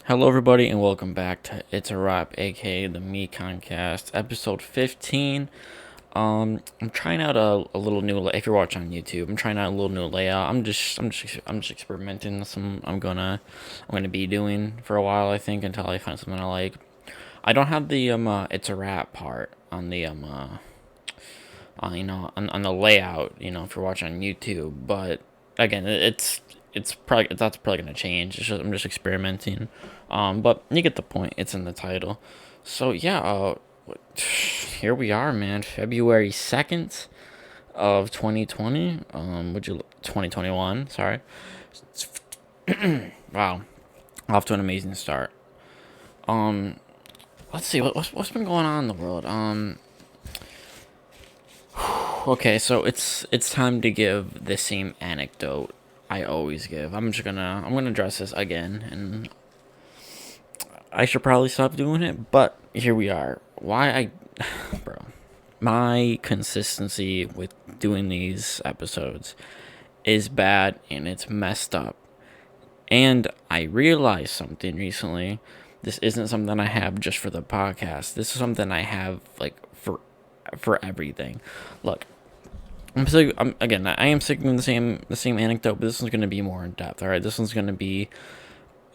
Hello, everybody, and welcome back to It's a Wrap, aka the Mikoncast, episode 15. I'm trying out a little new. If you're watching on YouTube, I'm trying out a little new layout. I'm just experimenting. I'm gonna be doing for a while. I think until I find something I like. I don't have the It's a Wrap part on the on the layout. If you're watching on YouTube, but again, that's probably gonna change. I'm just experimenting. But you get the point. It's in the title. So yeah, here we are, man. February 2nd of 2020. Would you 2021? Sorry. Wow, off to an amazing start. Um, let's see what's been going on in the world. Okay, so it's time to give the same anecdote I always give. I'm gonna address this again, and I should probably stop doing it, but here we are. Why I, bro, my consistency with doing these episodes is bad and it's messed up. And I realized something recently. This isn't something I have just for the podcast. This is something I have like for everything. Look, I am sticking the same anecdote, but this one's gonna be more in depth. All right, this one's gonna be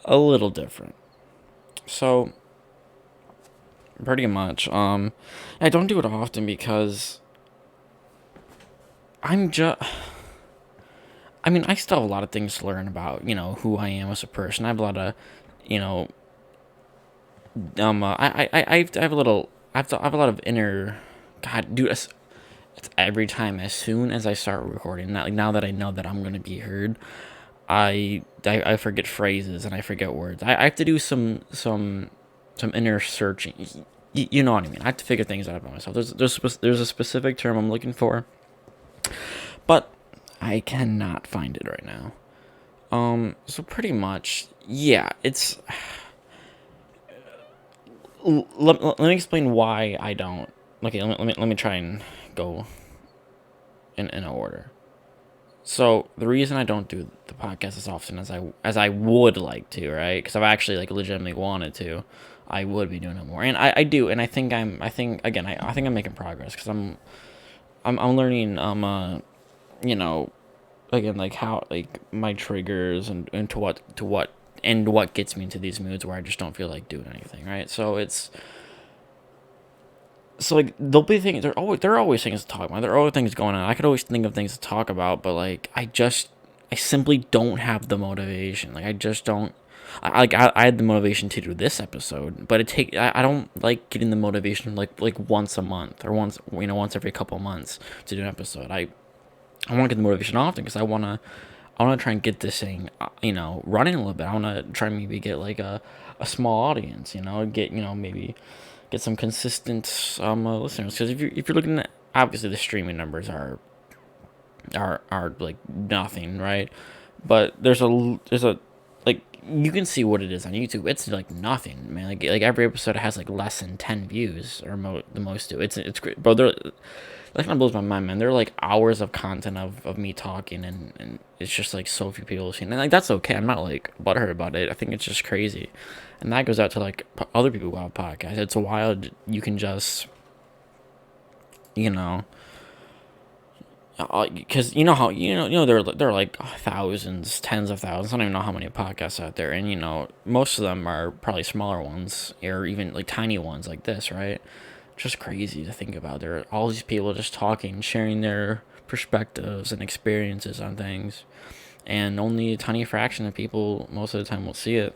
a little different. So pretty much, I don't do it often because I'm just. I mean, I still have a lot of things to learn about, who I am as a person. I have a lot of, you know, I have a little, I have a lot of inner, God, dude, it's every time, as soon as I start recording, now that I know that I'm going to be heard, I forget phrases and I forget words. I have to do some inner searching. You know what I mean? I have to figure things out about myself. There's a specific term I'm looking for, but I cannot find it right now. So pretty much, yeah, it's. Let me explain why I don't. Okay, let me try and go in order. So the reason I don't do the podcast as often as I would like to, right? Because I've actually like legitimately wanted to, I would be doing it more, and I do, and I think again I think I'm making progress because I'm learning you know again like how like my triggers and what gets me into these moods where I just don't feel like doing anything, right? So like there are always things to talk about. There are always things going on. I could always think of things to talk about, but like I simply don't have the motivation. Like I just don't. I had the motivation to do this episode, but I don't like getting the motivation like once a month or once every couple of months to do an episode. I want to get the motivation often because I want to try and get this thing running a little bit. I want to try and maybe get like a small audience. Get maybe get some consistent listeners. Because if you're looking at, obviously the streaming numbers are like nothing, right? But there's a like you can see what it is on YouTube. It's like nothing, man. Like every episode has like less than 10 views or the most do. It's great, bro. That kind of blows my mind, man. There are like hours of content of me talking, and it's just like so few people seeing it. And like that's okay. I'm not like butthurt about it. I think it's just crazy, and that goes out to like other people who have podcasts. It's wild. You can just, you know, because there are like thousands, tens of thousands. I don't even know how many podcasts out there, and most of them are probably smaller ones or even like tiny ones like this, right? Just crazy to think about. There are all these people just talking, sharing their perspectives and experiences on things, and only a tiny fraction of people most of the time will see it.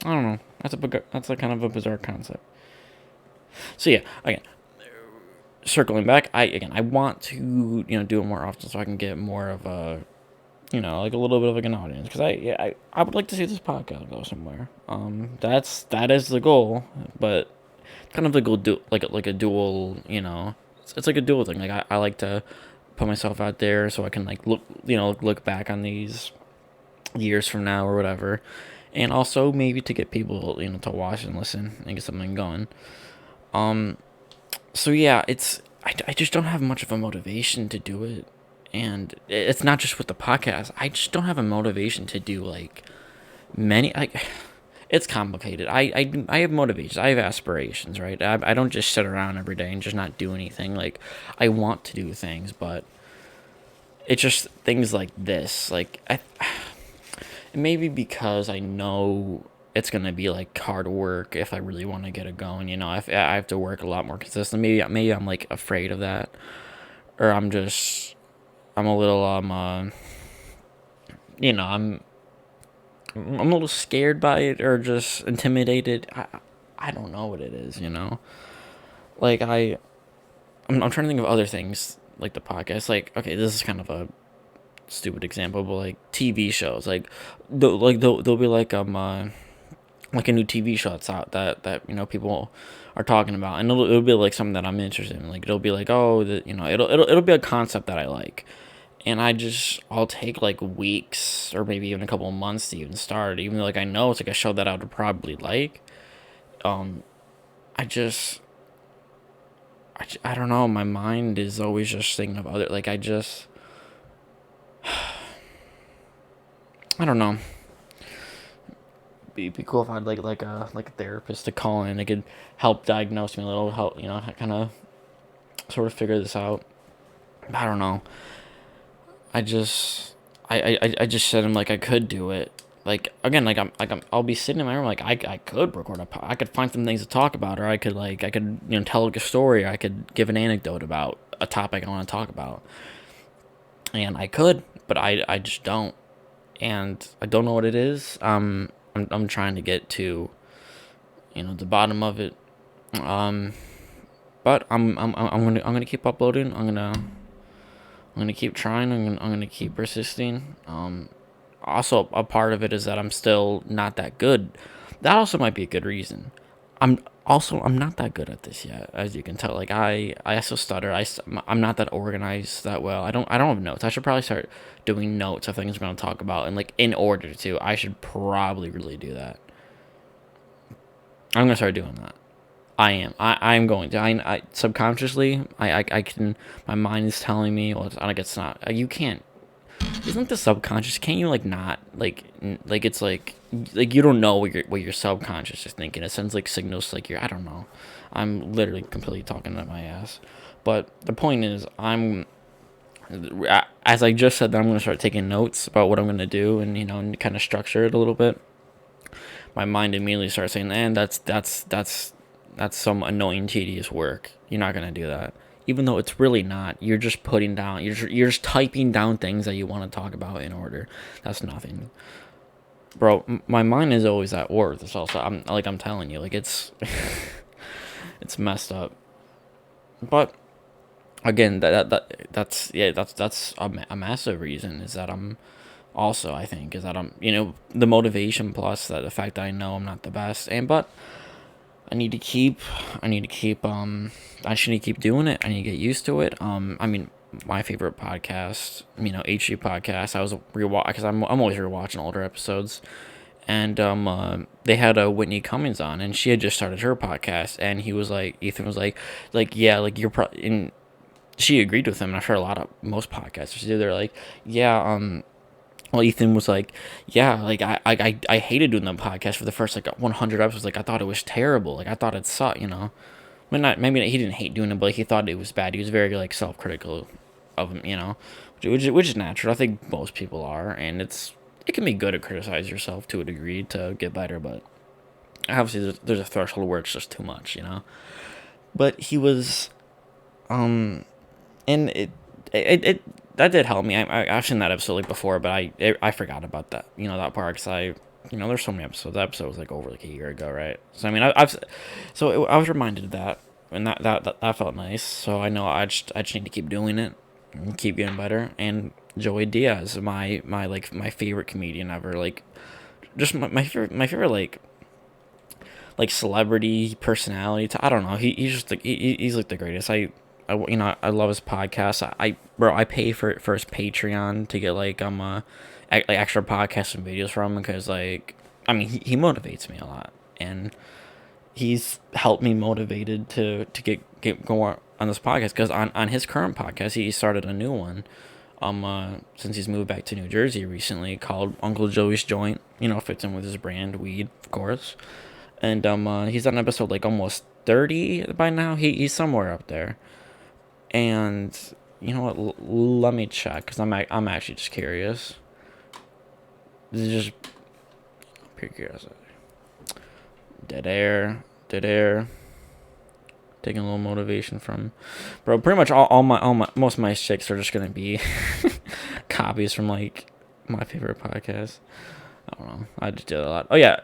I don't know. That's a kind of a bizarre concept. So yeah, again, circling back, I want to do it more often so I can get more of a like a little bit of like an audience because I would like to see this podcast go somewhere. That is the goal, but kind of like a dual, it's like a dual thing. Like I like to put myself out there so I can like look back on these years from now or whatever, and also maybe to get people to watch and listen and get something going. Um, so yeah, I just don't have much of a motivation to do it, and it's not just with the podcast. I just don't have a motivation to do like many like it's complicated. I have motivations. I have aspirations, right? I don't just sit around every day and just not do anything. Like, I want to do things, but it's just things like this. Like, maybe because I know it's gonna be like hard work if I really want to get it going. I have to work a lot more consistent. Maybe I'm like afraid of that, or I'm a little you know I'm a little scared by it or just intimidated. I don't know what it is. Like I'm trying to think of other things like the podcast. Like, okay, this is kind of a stupid example, but like TV shows, they'll be like a new TV show that's out that people are talking about, and it'll be like something that I'm interested in. Like, it'll be like, oh, it'll be a concept that I like, and I'll take like weeks or maybe even a couple of months to even start, even though like I know it's like a show that I would probably like. Um, I just I don't know. My mind is always just thinking of other, like, I don't know. Be cool if I had like a therapist to call in. They could help diagnose me a little, help kind of sort of figure this out. I don't know. I just I just said, I'm like, I could do it. Like, again, I'll be sitting in my room, like, I could record I could find some things to talk about, or I could tell like a story, or I could give an anecdote about a topic I want to talk about, and I could, but I just don't, and I don't know what it is. I'm trying to get to the bottom of it. Um, but I'm gonna keep uploading. I'm gonna keep trying. I'm gonna keep persisting. Also, a part of it is that I'm still not that good. That also might be a good reason. I'm not that good at this yet, as you can tell. Like, I also stutter. I'm not that organized that well. I don't have notes. I should probably start doing notes of things I'm gonna talk about, and like, in order to, I should probably really do that. I'm gonna start doing that. I am. I'm going to. I subconsciously, I can. My mind is telling me. Well, I like, it's not. You can't. Isn't the subconscious? Can't you like not like it's like you don't know what your subconscious is thinking. It sends like signals like I don't know. I'm literally completely talking out my ass. But the point is, as I just said, that I'm gonna start taking notes about what I'm gonna do, and and kind of structure it a little bit. My mind immediately starts saying, "And that's some annoying, tedious work. You're not gonna do that." Even though it's really not. You're just putting down. You're just typing down things that you want to talk about in order. That's nothing, bro. My mind is always at work. It's also, I'm telling you, like, it's it's messed up. But again, that's yeah, that's a massive reason is that I'm also, I think, is that I'm the motivation plus that the fact that I know I'm not the best, and but I need to keep I need to keep I should need to keep doing it. I need to get used to it. I mean, my favorite podcast, HG podcast, I was rewatch because I'm always rewatching older episodes, and they had a Whitney Cummings on, and she had just started her podcast, and Ethan was like, yeah, like, you're probably, and she agreed with him, and I'm sure most podcasters do. They're like, yeah, well, Ethan was like, yeah, like, I hated doing the podcast for the first like 100 episodes. Like, I thought it was terrible. Like, I thought it sucked. Well, not maybe he didn't hate doing it, but like, he thought it was bad. He was very like self-critical of him. Which is natural. I think most people are, and it can be good to criticize yourself to a degree to get better, but obviously there's a threshold where it's just too much. But he was, and it that did help me. I've seen that episode like before, but I forgot about that part, because there's so many episodes. That episode was like over like a year ago, right? So I mean, I was reminded of that, and that felt nice. So I know I just need to keep doing it and keep getting better. And Joey Diaz, my favorite comedian ever, like, just my favorite like celebrity personality. I don't know. He's just like he's like the greatest. I love his podcast. I pay for his Patreon to get like like extra podcasts and videos from him, because like, I mean, he motivates me a lot, and he's helped me motivated to get going on this podcast, because on his current podcast he started a new one, since he's moved back to New Jersey recently, called Uncle Joey's Joint. Fits in with his brand, weed, of course. And he's on episode like almost 30 by now. He's somewhere up there. And you know what? Let me check because I'm actually just curious. This is just pure curiosity. Dead air. Taking a little motivation from, bro. Pretty much all my most of my chicks are just gonna be copies from like my favorite podcast. I don't know. I just did a lot. Oh yeah,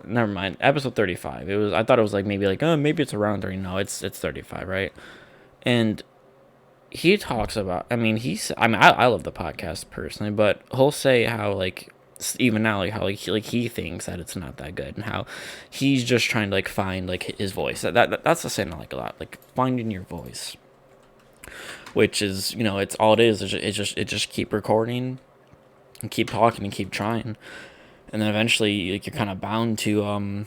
never mind. Episode 35. I thought it was like maybe it's around 30. No, it's 35, right? And he talks about. I love the podcast personally, but he'll say how like even now like how he thinks that it's not that good and how he's just trying to like find like his voice. That's the saying I like a lot. Like finding your voice, which is it's all it is. It's just keep recording and keep talking and keep trying, and then eventually like you're kind of bound to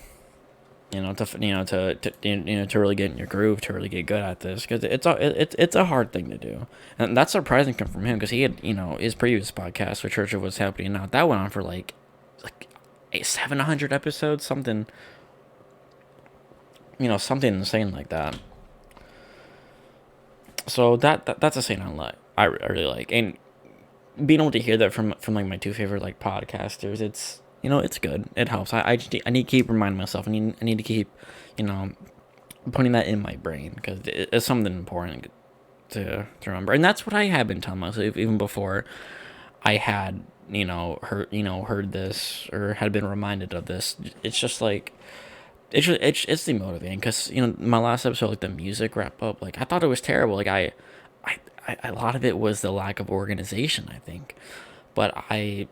to really get in your groove, to really get good at this, because it's a hard thing to do, and that's surprising come from him because he had his previous podcast with Church of What's Happening Now that went on for like 700 episodes, something something insane like that. So that's a saying I really like, and being able to hear that from like my two favorite like podcasters, it's good. It helps. I need to keep reminding myself. I need to keep, putting that in my brain because it's something important to remember. And that's what I have been telling myself even before I had heard this or had been reminded of this. It's just like it's demotivating because my last episode, like the music wrap up, like I thought it was terrible. Like I a lot of it was the lack of organization, I think. But I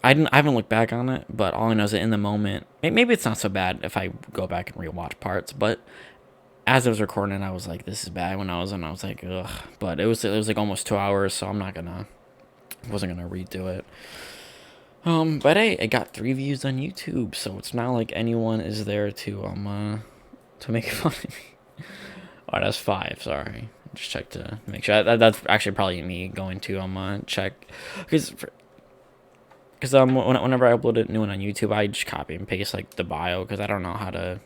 haven't looked back on it, but all I know is that in the moment, maybe it's not so bad if I go back and rewatch parts. But as I was recording, I was like, "This is bad." When I was in, I was like, "Ugh." But it was like almost 2 hours, so wasn't gonna redo it. But hey, it got 3 views on YouTube, so it's not like anyone is there to make fun of me. Oh, that's 5. Sorry, just check to make sure. That's actually probably me going to check because whenever I upload a new one on YouTube, I just copy and paste like the bio because I don't know how to.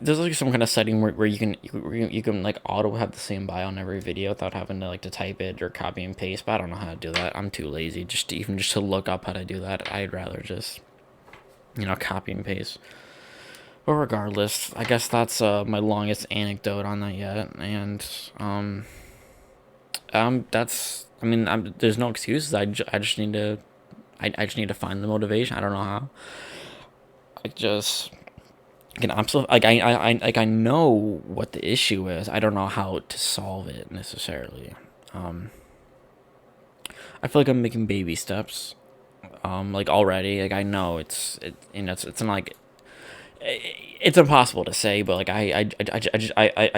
There's like some kind of setting where you can like auto have the same bio on every video without having to like to type it or copy and paste. But I don't know how to do that. I'm too lazy just to look up how to do that. I'd rather just copy and paste. But regardless, I guess that's my longest anecdote on that yet, and that's there's no excuses. I just need to I just need to find the motivation. I don't know how. I just again I'm still I know what the issue is. I don't know how to solve it necessarily. I feel like I'm making baby steps. Like already, like I know it's not like it's impossible to say, but like I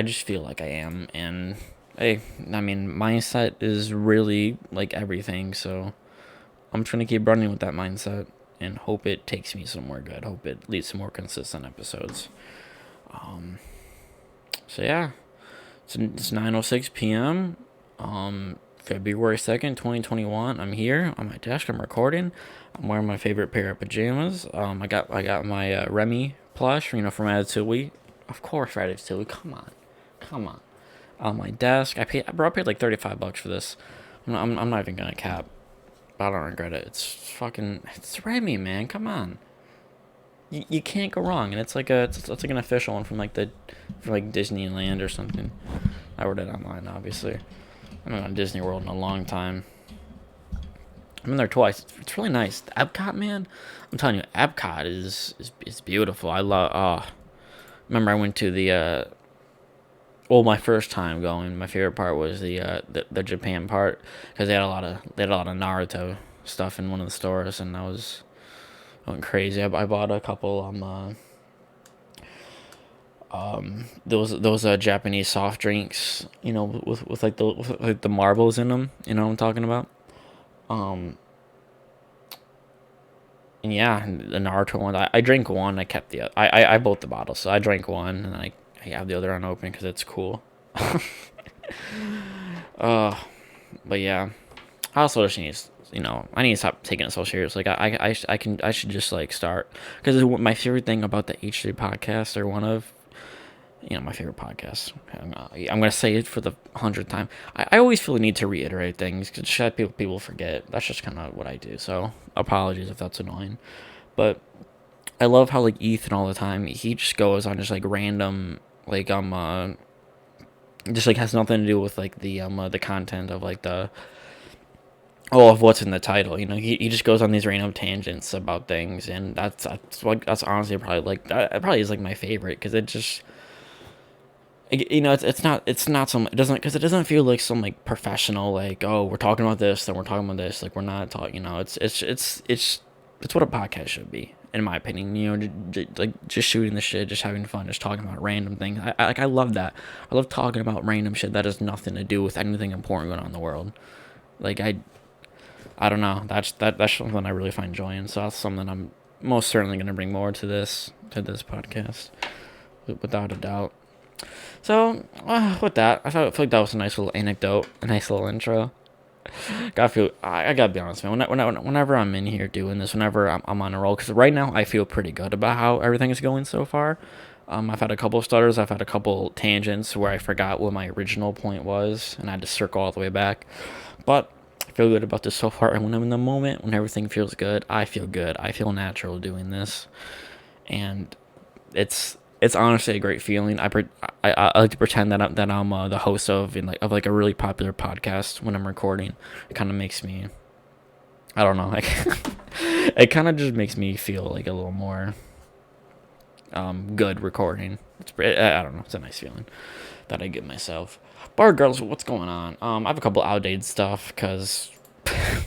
just feel like I am, and hey, mindset is really like everything, so I'm trying to keep running with that mindset and hope it takes me somewhere good. Hope it leads to more consistent episodes. So yeah, it's 9:06 p.m. February 2nd, 2021. I'm here on my desk. I'm recording. I'm wearing my favorite pair of pajamas. I got my Remy plush, from Ratatouille. Of course, Ratatouille. Come on. On my desk, I paid like $35 for this. I'm not even gonna cap. But I don't regret it. It's Remy, man. Come on. You can't go wrong, and it's like an official one from like Disneyland or something. I ordered it online, obviously. I haven't gone to Disney World in a long time. I've been there twice. It's really nice. The Epcot, man. I'm telling you, Epcot is beautiful. I love. Remember, I went to the. My first time going, my favorite part was the Japan part because they had a lot of Naruto stuff in one of the stores, and I went crazy. I bought a couple those Japanese soft drinks, with like the marbles in them. You know what I'm talking about? And yeah, the Naruto one. I drank one. I kept the. I bought the bottle, so I drank one, and I have the other unopened because it's cool. But yeah, I also just need, I need to stop taking it so serious. Like I should just like start, because my favorite thing about the H3 podcast, or one of, my favorite podcasts. I'm gonna say it for the 100th time. I always feel the need to reiterate things because people forget. That's just kind of what I do. So apologies if that's annoying, but I love how like Ethan all the time he just goes on just like random like just like has nothing to do with like the content of like the of what's in the title. He just goes on these random tangents about things, and that's honestly probably like that probably is like my favorite, because it just, it's not some, it doesn't, because it doesn't feel like some like professional, like, oh, we're talking about this, then we're talking about this, like we're not talking, it's what a podcast should be, in my opinion. Like just shooting the shit, just having fun, just talking about random things. I love that. I love talking about random shit that has nothing to do with anything important going on in the world. Like I don't know. That's something I really find joy in. So that's something I'm most certainly going to bring more to this podcast, without a doubt. So with that, I feel like that was a nice little anecdote, a nice little intro. I gotta be honest, man. Whenever I'm in here doing this, whenever I'm on a roll, because right now I feel pretty good about how everything is going so far. I've had a couple of stutters, I've had a couple tangents where I forgot what my original point was, and I had to circle all the way back. But I feel good about this so far, and when I'm in the moment, when everything feels good, I feel good. I feel natural doing this, and it's honestly a great feeling. I like to pretend that I'm the host of like a really popular podcast when I'm recording. It kind of makes me, I don't know, like it kind of just makes me feel like a little more good recording. I don't know. It's a nice feeling that I give myself. But regardless, what's going on? I have a couple outdated stuff because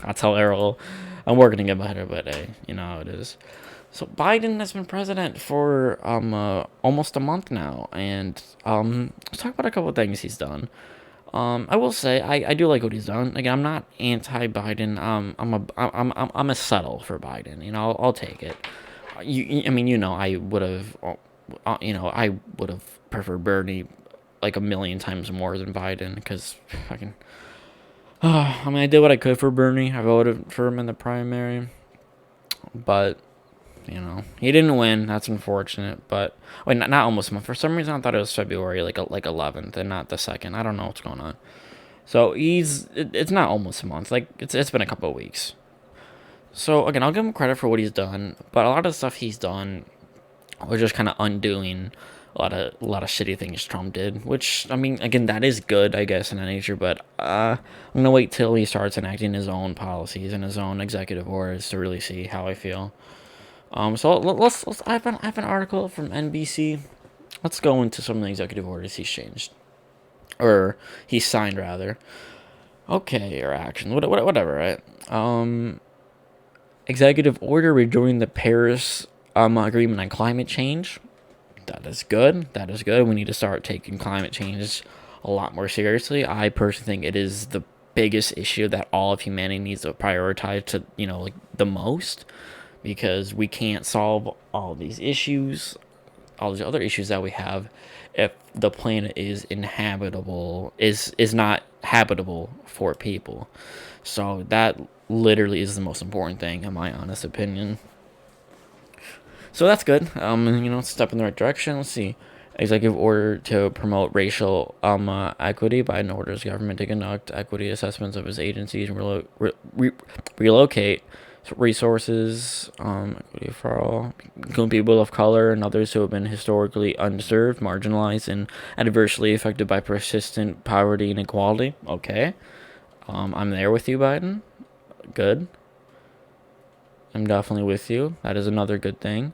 that's how Errol. I'm working to get better, but hey, you know how it is. So Biden has been president for almost a month now, and let's talk about a couple of things he's done. I will say I do like what he's done. Again, I'm not anti-Biden. I'm a settle for Biden. I'll take it. I mean, I would have, I would have preferred Bernie like a million times more than Biden, because fucking. I mean, I did what I could for Bernie. I voted for him in the primary, but he didn't win. That's unfortunate. But wait, not almost a month. For some reason, I thought it was February, like 11th, and not the 2nd. I don't know what's going on. So it's not almost a month. Like it's been a couple of weeks. So again, I'll give him credit for what he's done, but a lot of stuff he's done was just kind of undoing a lot of shitty things Trump did. Which, I mean, again, that is good, I guess, in that nature. But I'm gonna wait till he starts enacting his own policies and his own executive orders to really see how I feel. So let's. I have an article from NBC. Let's go into some of the executive orders he's changed, or he signed rather. Okay, or action, whatever, right? Executive order rejoining the Paris agreement on climate change. That is good. That is good. We need to start taking climate change a lot more seriously. I personally think it is the biggest issue that all of humanity needs to prioritize to, like the most, because we can't solve all these issues, all these other issues that we have, if the planet is not habitable for people. So that literally is the most important thing, in my honest opinion. So that's good. Step in the right direction. Let's see. Executive order to promote racial equity. Biden orders government to conduct equity assessments of its agencies and relocate resources, equity for all, including people of color and others who have been historically unserved, marginalized, and adversely affected by persistent poverty and inequality. Okay. I'm there with you, Biden. Good. I'm definitely with you. That is another good thing.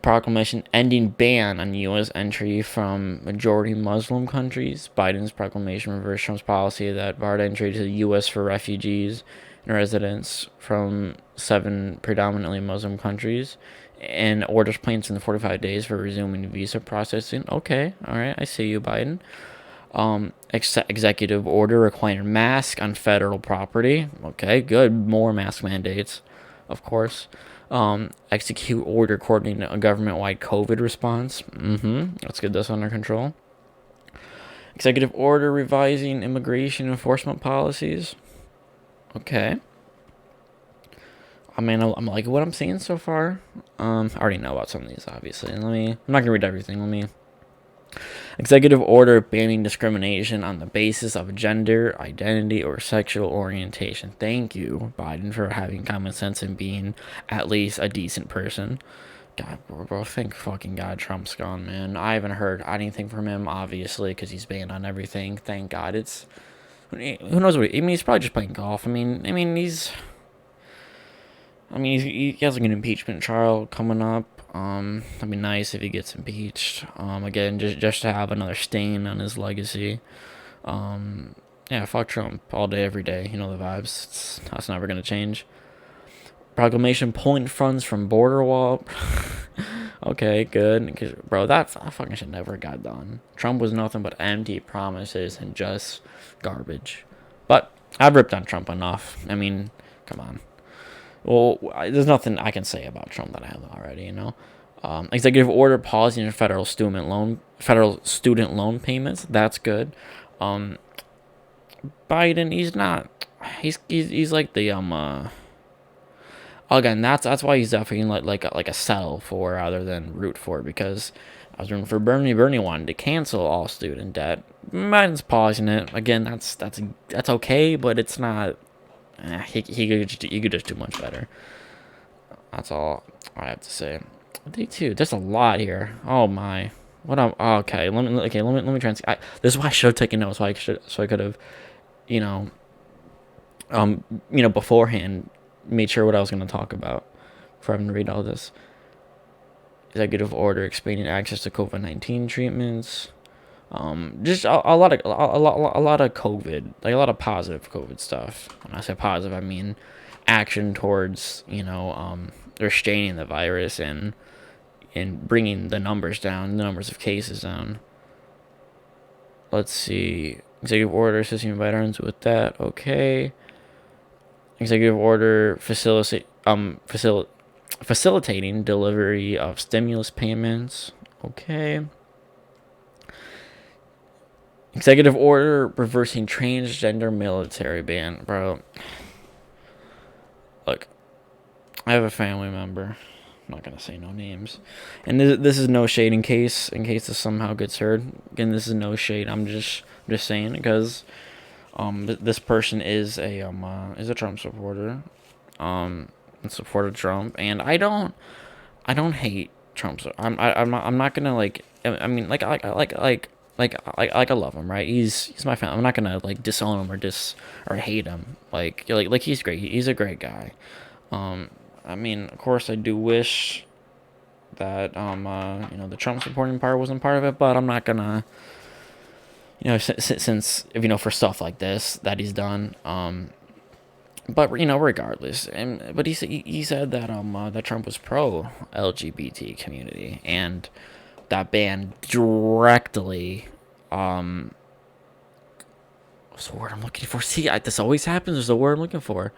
Proclamation ending ban on U.S. entry from majority Muslim countries. Biden's proclamation reversed Trump's policy that barred entry to the U.S. for refugees and residents from 7 predominantly Muslim countries, and orders plans in 45 days for resuming visa processing. Okay, all right, I see you, Biden. Executive order requiring mask on federal property. Okay, good. More mask mandates, of course. Execute order coordinating a government-wide COVID response. Let's get this under control. Executive order revising immigration enforcement policies. Okay. I mean, I'm liking what I'm seeing so far. I already know about some of these, obviously. I'm not gonna read everything. Executive order banning discrimination on the basis of gender, identity, or sexual orientation. Thank you, Biden, for having common sense and being at least a decent person. God, bro, thank fucking God Trump's gone, man. I haven't heard anything from him, obviously, because he's banned on everything. Thank God. Who knows what? He's probably just playing golf. He has like an impeachment trial coming up. That'd be nice if he gets impeached. Again, just to have another stain on his legacy. Yeah, fuck Trump all day, every day. You know the vibes. That's never gonna change. Proclamation pulling funds from border wall. Okay, good. Bro, that fucking shit never got done. Trump was nothing but empty promises and just garbage. But I've ripped on Trump enough. Come on. Well, there's nothing I can say about Trump that I haven't already, Executive order pausing federal student loan payments. That's good. Biden, he's not. He's like the Again, that's why he's definitely like a sell for rather than root for, because I was rooting for Bernie. Bernie wanted to cancel all student debt. Biden's pausing it. Again, that's okay, but it's not. He could just do much better. That's all I have to say. Day two. There's a lot here. Oh my. Okay. Let me translate. This is why I should have taken notes. So I could have, you know, beforehand made sure what I was going to talk about before having to read all this. Executive order expanding access to COVID-19 treatments. Just a lot of COVID, like a lot of positive COVID stuff. When I say positive, I mean action towards restraining the virus and bringing the numbers down, the numbers of cases down. Let's see, executive order assisting veterans with that. Okay. Executive order facilitating delivery of stimulus payments. Okay. Executive order reversing transgender military ban. Bro, look, I have a family member. I'm not gonna say no names, and this is no shade in case this somehow gets heard. Again, this is no shade. I'm just saying because this person is a Trump supporter, supported Trump, and I don't hate Trump. I'm not gonna I love him, right? He's my fan. I'm not gonna disown him or hate him. Like he's great. He's a great guy. Of course, I do wish that the Trump supporting part wasn't part of it, but I'm not gonna since for stuff like this that he's done. But regardless, but he said that that Trump was pro LGBT community, and that ban directly what's the word I'm looking for? See, this always happens. There's the word I'm looking for.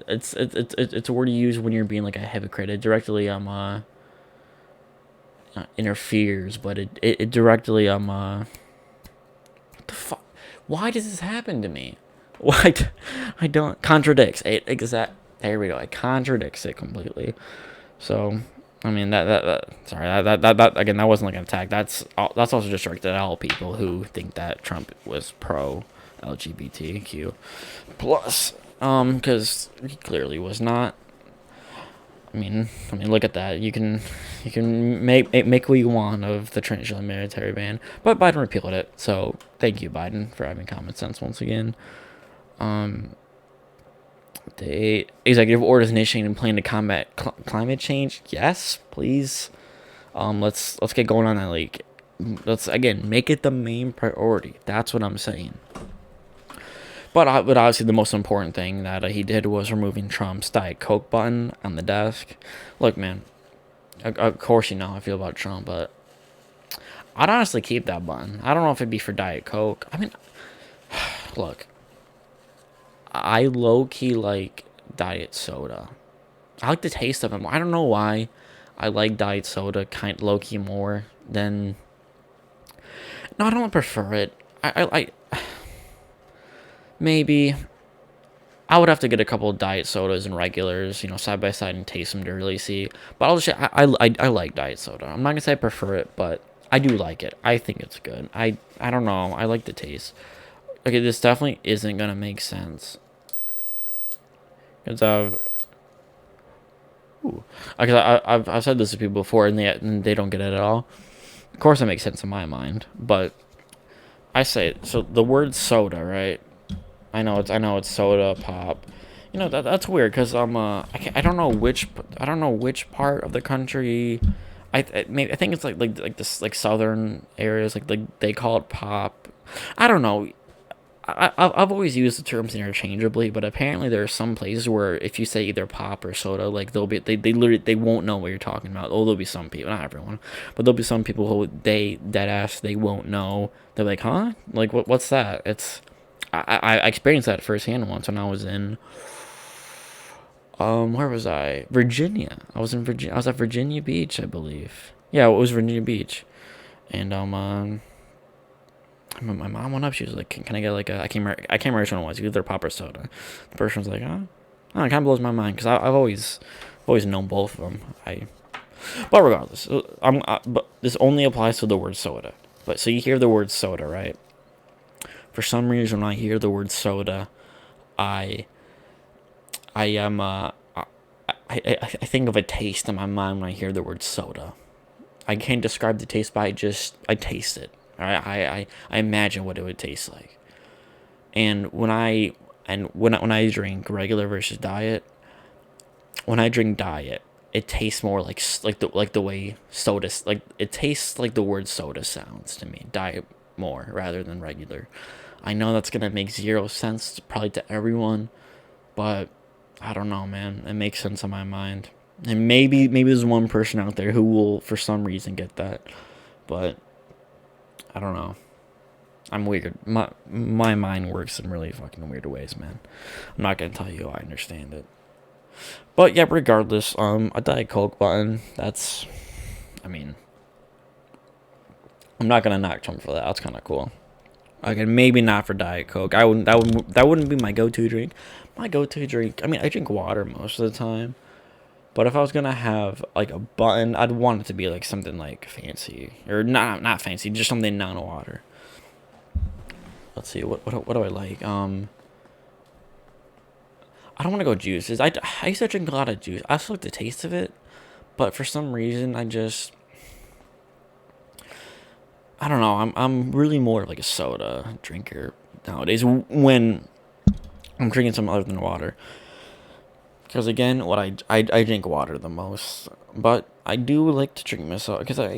It's a word you use when you're being like a hypocrite. It directly interferes, but it directly what the fuck? Why does this happen to me? Why I don't contradicts it exact. There we go. It contradicts it completely. So that again, that wasn't like an attack. That's also just directed at all people who think that Trump was pro LGBTQ plus, because he clearly was not. Look at that. You can make what you want of the transgender military ban, but Biden repealed it. So thank you, Biden, for having common sense once again. The executive orders initiating and plan to combat climate change. Yes, please. Let's get going on that. Let's again make it the main priority. That's what I'm saying. But obviously the most important thing that he did was removing Trump's Diet Coke button on the desk. Look, man. Of course you know how I feel about Trump, but I'd honestly keep that button. I don't know if it'd be for Diet Coke. Look. I low-key like diet soda. I like the taste of them. I don't know why I like diet soda kind low-key more than No, I don't prefer it. Maybe I would have to get a couple of diet sodas and regulars, side by side and taste them to really see. But I'll just say I like diet soda. I'm not gonna say I prefer it, but I do like it. I think it's good. I don't know. I like the taste. Okay, this definitely isn't gonna make sense. Cause I've said this to people before, and they don't get it at all. Of course, it makes sense in my mind, but I say it. So the word soda, right? I know it's soda pop. That's weird because I don't know which part of the country. I think it's like this like southern areas like they call it pop. I don't know. I've always used the terms interchangeably, but apparently there are some places where if you say either pop or soda, like they literally they won't know what you're talking about. Oh, there'll be some people, not everyone, but there'll be some people who they dead ass they won't know. They're like, huh? Like what's that? I experienced that firsthand once when I was in where was I? Virginia. I was in Virginia. I was at Virginia Beach, I believe. Yeah, it was Virginia Beach, and my mom went up. She was like, "Can I get like a?" I can't remember which one it was. Either pop or soda. The person was like, "Huh." Oh, it kind of blows my mind because I've always known both of them. But regardless, but this only applies to the word soda. But so you hear the word soda, right? For some reason, when I hear the word soda, I I am I think of a taste in my mind when I hear the word soda. I can't describe the taste, but I taste it. I imagine what it would taste like. And when I drink regular versus diet, when I drink diet, it tastes more like the way soda like it tastes like the word soda sounds to me. Diet more rather than regular. I know that's gonna make zero sense probably to everyone, but I don't know, man. It makes sense in my mind. And maybe there's one person out there who will for some reason get that, but I don't know. I'm weird. My mind works in really fucking weird ways, man. I'm not gonna tell you how I understand it. But yeah, regardless, a Diet Coke button. I mean, I'm not gonna knock Trump for that. That's kind of cool. Okay, maybe not for Diet Coke. I wouldn't. That wouldn't be my go-to drink. My go-to drink. I mean, I drink water most of the time. But if I was gonna have like a button, I'd want it to be like something like fancy or not fancy, just something non-water. Let's see, what do I like? I don't want to go juices. I used to drink a lot of juice. I still like the taste of it, but for some reason I don't know. I'm really more of like a soda drinker nowadays when I'm drinking something other than water. Because again, I drink water the most, but I do like to drink myself because I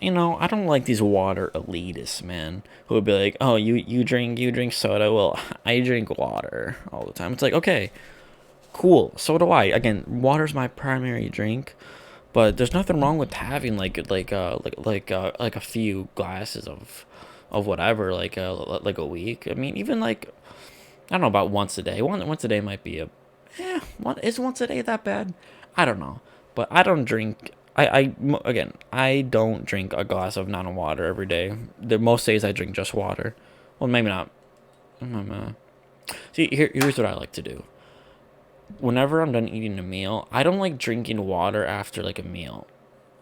don't like these water elitists, man, who would be like, oh, you drink soda. Well, I drink water all the time. It's like, okay, cool. So do I. Again, water's my primary drink, but there's nothing wrong with having like a few glasses of whatever like a week. I mean, even like I don't know about once a day. Once a day might be is once a day that bad? I don't know, but I don't drink. Again, I don't drink a glass of non-water every day. The most days I drink just water. Well, maybe not. See, here's what I like to do. Whenever I'm done eating a meal, I don't like drinking water after like a meal.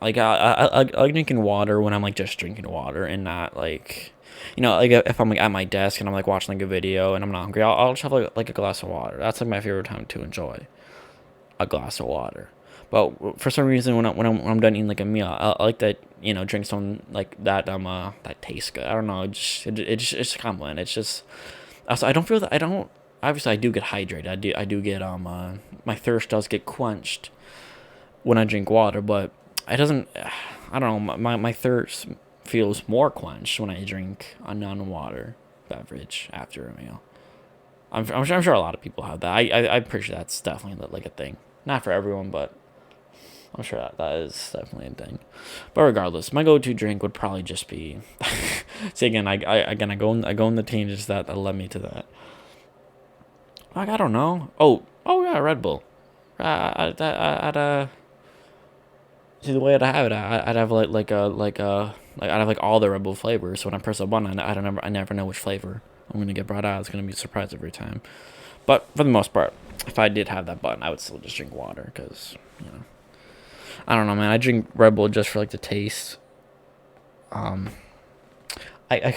Like I like drinking water when I'm like just drinking water and not like, like if I'm like at my desk and I'm like watching like a video and I'm not hungry, I'll just have like a glass of water. That's like my favorite time to enjoy a glass of water. But for some reason, when I'm done eating like a meal, I like that drink something like that that tastes good. I don't know, it's kind of bland. It's just also I don't feel that I don't. Obviously, I do get hydrated. I do get my thirst does get quenched when I drink water, but it doesn't. I don't know. My thirst feels more quenched when I drink a non-water beverage after a meal. I'm sure a lot of people have that. I'm pretty sure that's definitely like a thing. Not for everyone, but I'm sure that is definitely a thing. But regardless, my go-to drink would probably just be. See again, I go in the tangents that led me to that. Like I don't know. Oh yeah, Red Bull. I'd see the way I'd have it. I'd have like a like out of like all the Red Bull flavors. So when I press a button, I never know which flavor I'm gonna get brought out. It's gonna be a surprise every time. But for the most part, if I did have that button, I would still just drink water because I don't know, man. I drink Red Bull just for like the taste. Um, I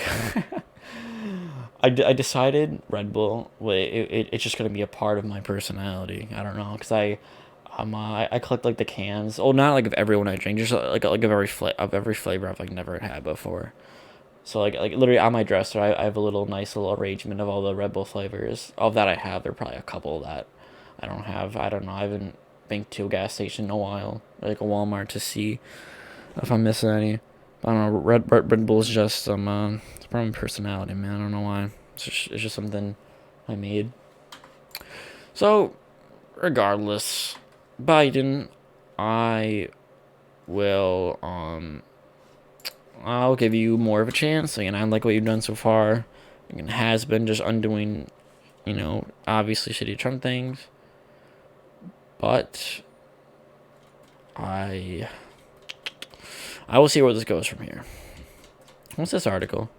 I decided Red Bull. It's just gonna be a part of my personality. I don't know, cause I collect like the cans. Oh, not like of everyone I drink, just like of every flavor I've like never had before. So like literally on my dresser, I have a nice little arrangement of all the Red Bull flavors. Of that I have, there are probably a couple that I don't have. I don't know. I haven't been to a gas station in a while, or like a Walmart, to see if I'm missing any. I don't know. Red Bull's just it's probably my personality, man. I don't know why. It's just something I made. So, regardless, Biden, I will I'll give you more of a chance. Again, I like what you've done so far. Again, has been just undoing, obviously shitty Trump things. But I will see where this goes from here. What's this article?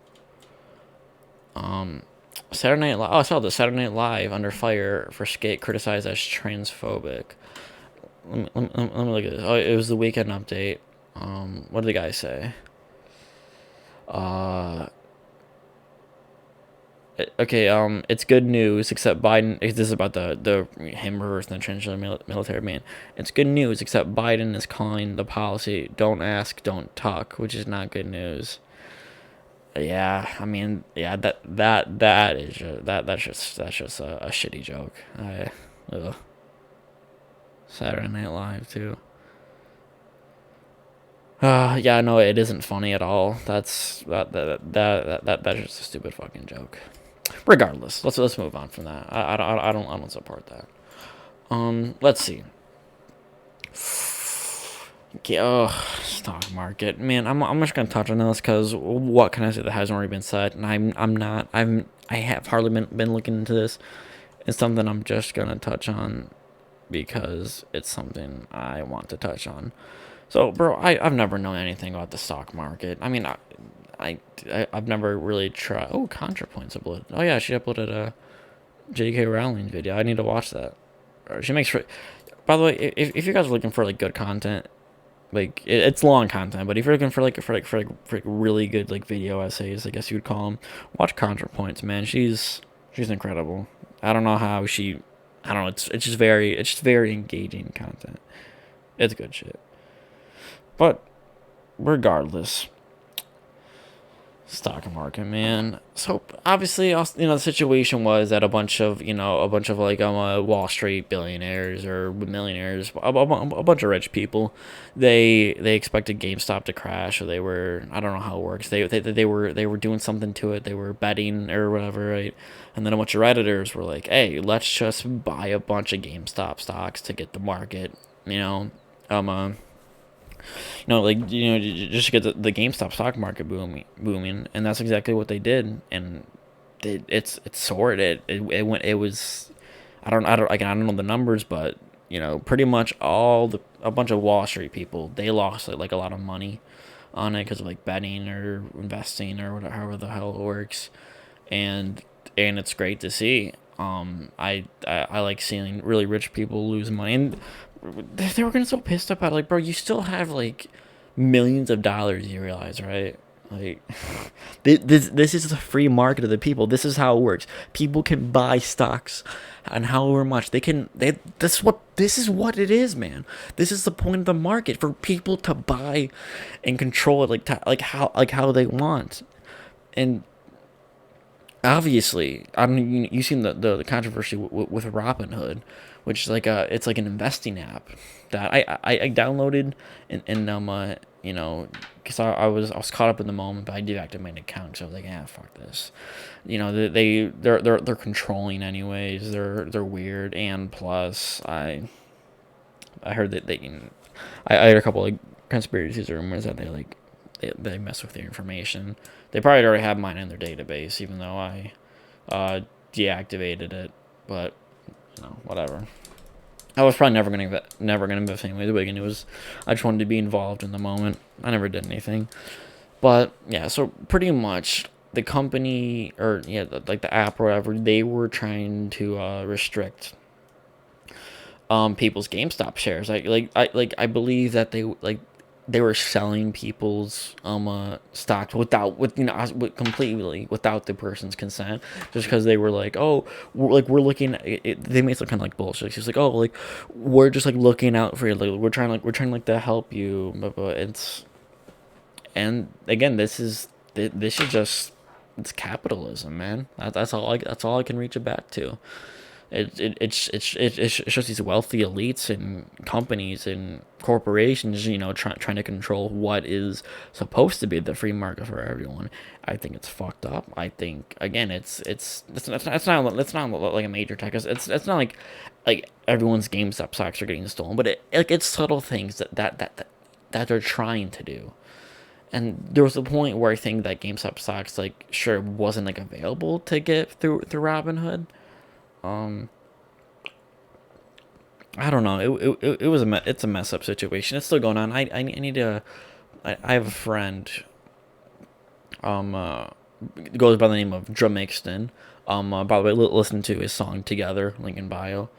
Saturday Night Live. Oh, I saw the Saturday Night Live under fire for skit criticized as transphobic. Let me look at this. Oh, it was the weekend update. What did the guy say? Okay. It's good news, except Biden. This is about the him reversing the transgender military man. It's good news, except Biden is calling the policy "Don't ask, don't talk," which is not good news. Yeah, I mean, yeah, that is that's just a shitty joke. Ugh. Saturday Night Live too. Yeah, no, it isn't funny at all. That's just a stupid fucking joke. Regardless, let's move on from that. I don't support that. Let's see. Okay, stock market, man. I'm just gonna touch on this because what can I say that hasn't already been said? And I have hardly been looking into this. It's something I'm just gonna touch on because it's something I want to touch on. So, bro, I've never known anything about the stock market. I mean, I've never really tried. Oh, ContraPoints uploaded. Oh yeah, she uploaded a J.K. Rowling video. I need to watch that. She makes. By the way, if you guys are looking for like good content, like it's long content, but if you're looking for really good like video essays, I guess you would call them, watch ContraPoints, man. She's incredible. I don't know how she. I don't know. It's just very engaging content. It's good shit. But regardless, stock market, man. So obviously, the situation was that a bunch of like Wall Street billionaires or millionaires, a bunch of rich people, they expected GameStop to crash, or they were, I don't know how it works. They were doing something to it. They were betting or whatever, right? And then a bunch of Redditors were like, "Hey, let's just buy a bunch of GameStop stocks to get the market, just to get the GameStop stock market booming, and that's exactly what they did, and it's soared. It went. It was, I don't know the numbers, but pretty much a bunch of Wall Street people, they lost like a lot of money on it because of like betting or investing or whatever, however the hell it works, and it's great to see. I like seeing really rich people lose money, and they were getting so pissed about it. Like, bro, you still have like millions of dollars. You realize, right? Like, this is the free market of the people. This is how it works. People can buy stocks, and however much they can. This is what it is, man. This is the point of the market, for people to buy and control it like how they want. And obviously, I mean, you've seen the controversy with Robinhood, which is it's like an investing app that I downloaded, and because I was caught up in the moment, but I deactivated my account because I was like, yeah, fuck this. They're controlling anyways. They're weird, and plus I heard that I heard a couple like conspiracies or rumors that they mess with their information. They probably already have mine in their database, even though I deactivated it. But whatever. I was probably never gonna invest anyway. The beginning was, I just wanted to be involved in the moment. I never did anything. But yeah, so pretty much the company, or yeah, like the app or whatever, they were trying to restrict people's GameStop shares. I believe that they were selling people's stocks with completely without the person's consent, just because they were like, oh, we're looking they made some kind of like bullshit. She's like, oh, like we're just like looking out for you, like we're trying like to help you, but it's, and again, this is just, it's capitalism, man. That's all I can reach it back to. It's just these wealthy elites and companies and corporations, trying to control what is supposed to be the free market for everyone. I think it's fucked up. I think, again, it's not like a major tech. It's not like everyone's GameStop stocks are getting stolen, but it's subtle things that they're trying to do. And there was a point where I think that GameStop stocks, like, sure, wasn't like available to get through Robinhood. Um, I don't know. It's a mess up situation. It's still going on. I need to. I have a friend. Um, uh, Goes by the name of Drumixton. By the way, listen to his song "Together," link in bio.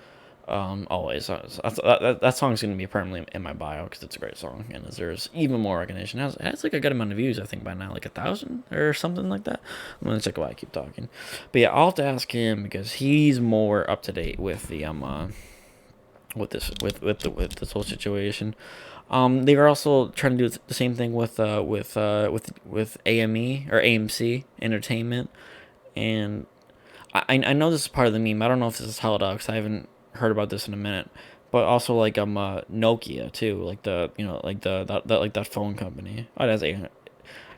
Always. That song's gonna be permanently in my bio because it's a great song and there's even more recognition. It has like a good amount of views, I think, by now, like 1,000 or something like that. I'm gonna check why I keep talking, but yeah, I'll have to ask him because he's more up to date with the with this whole situation. They are also trying to do the same thing with AME or AMC Entertainment, and I know this is part of the meme. I don't know if this is held out because I haven't heard about this in a minute. But also like Nokia too, like that phone company. Oh, it has 800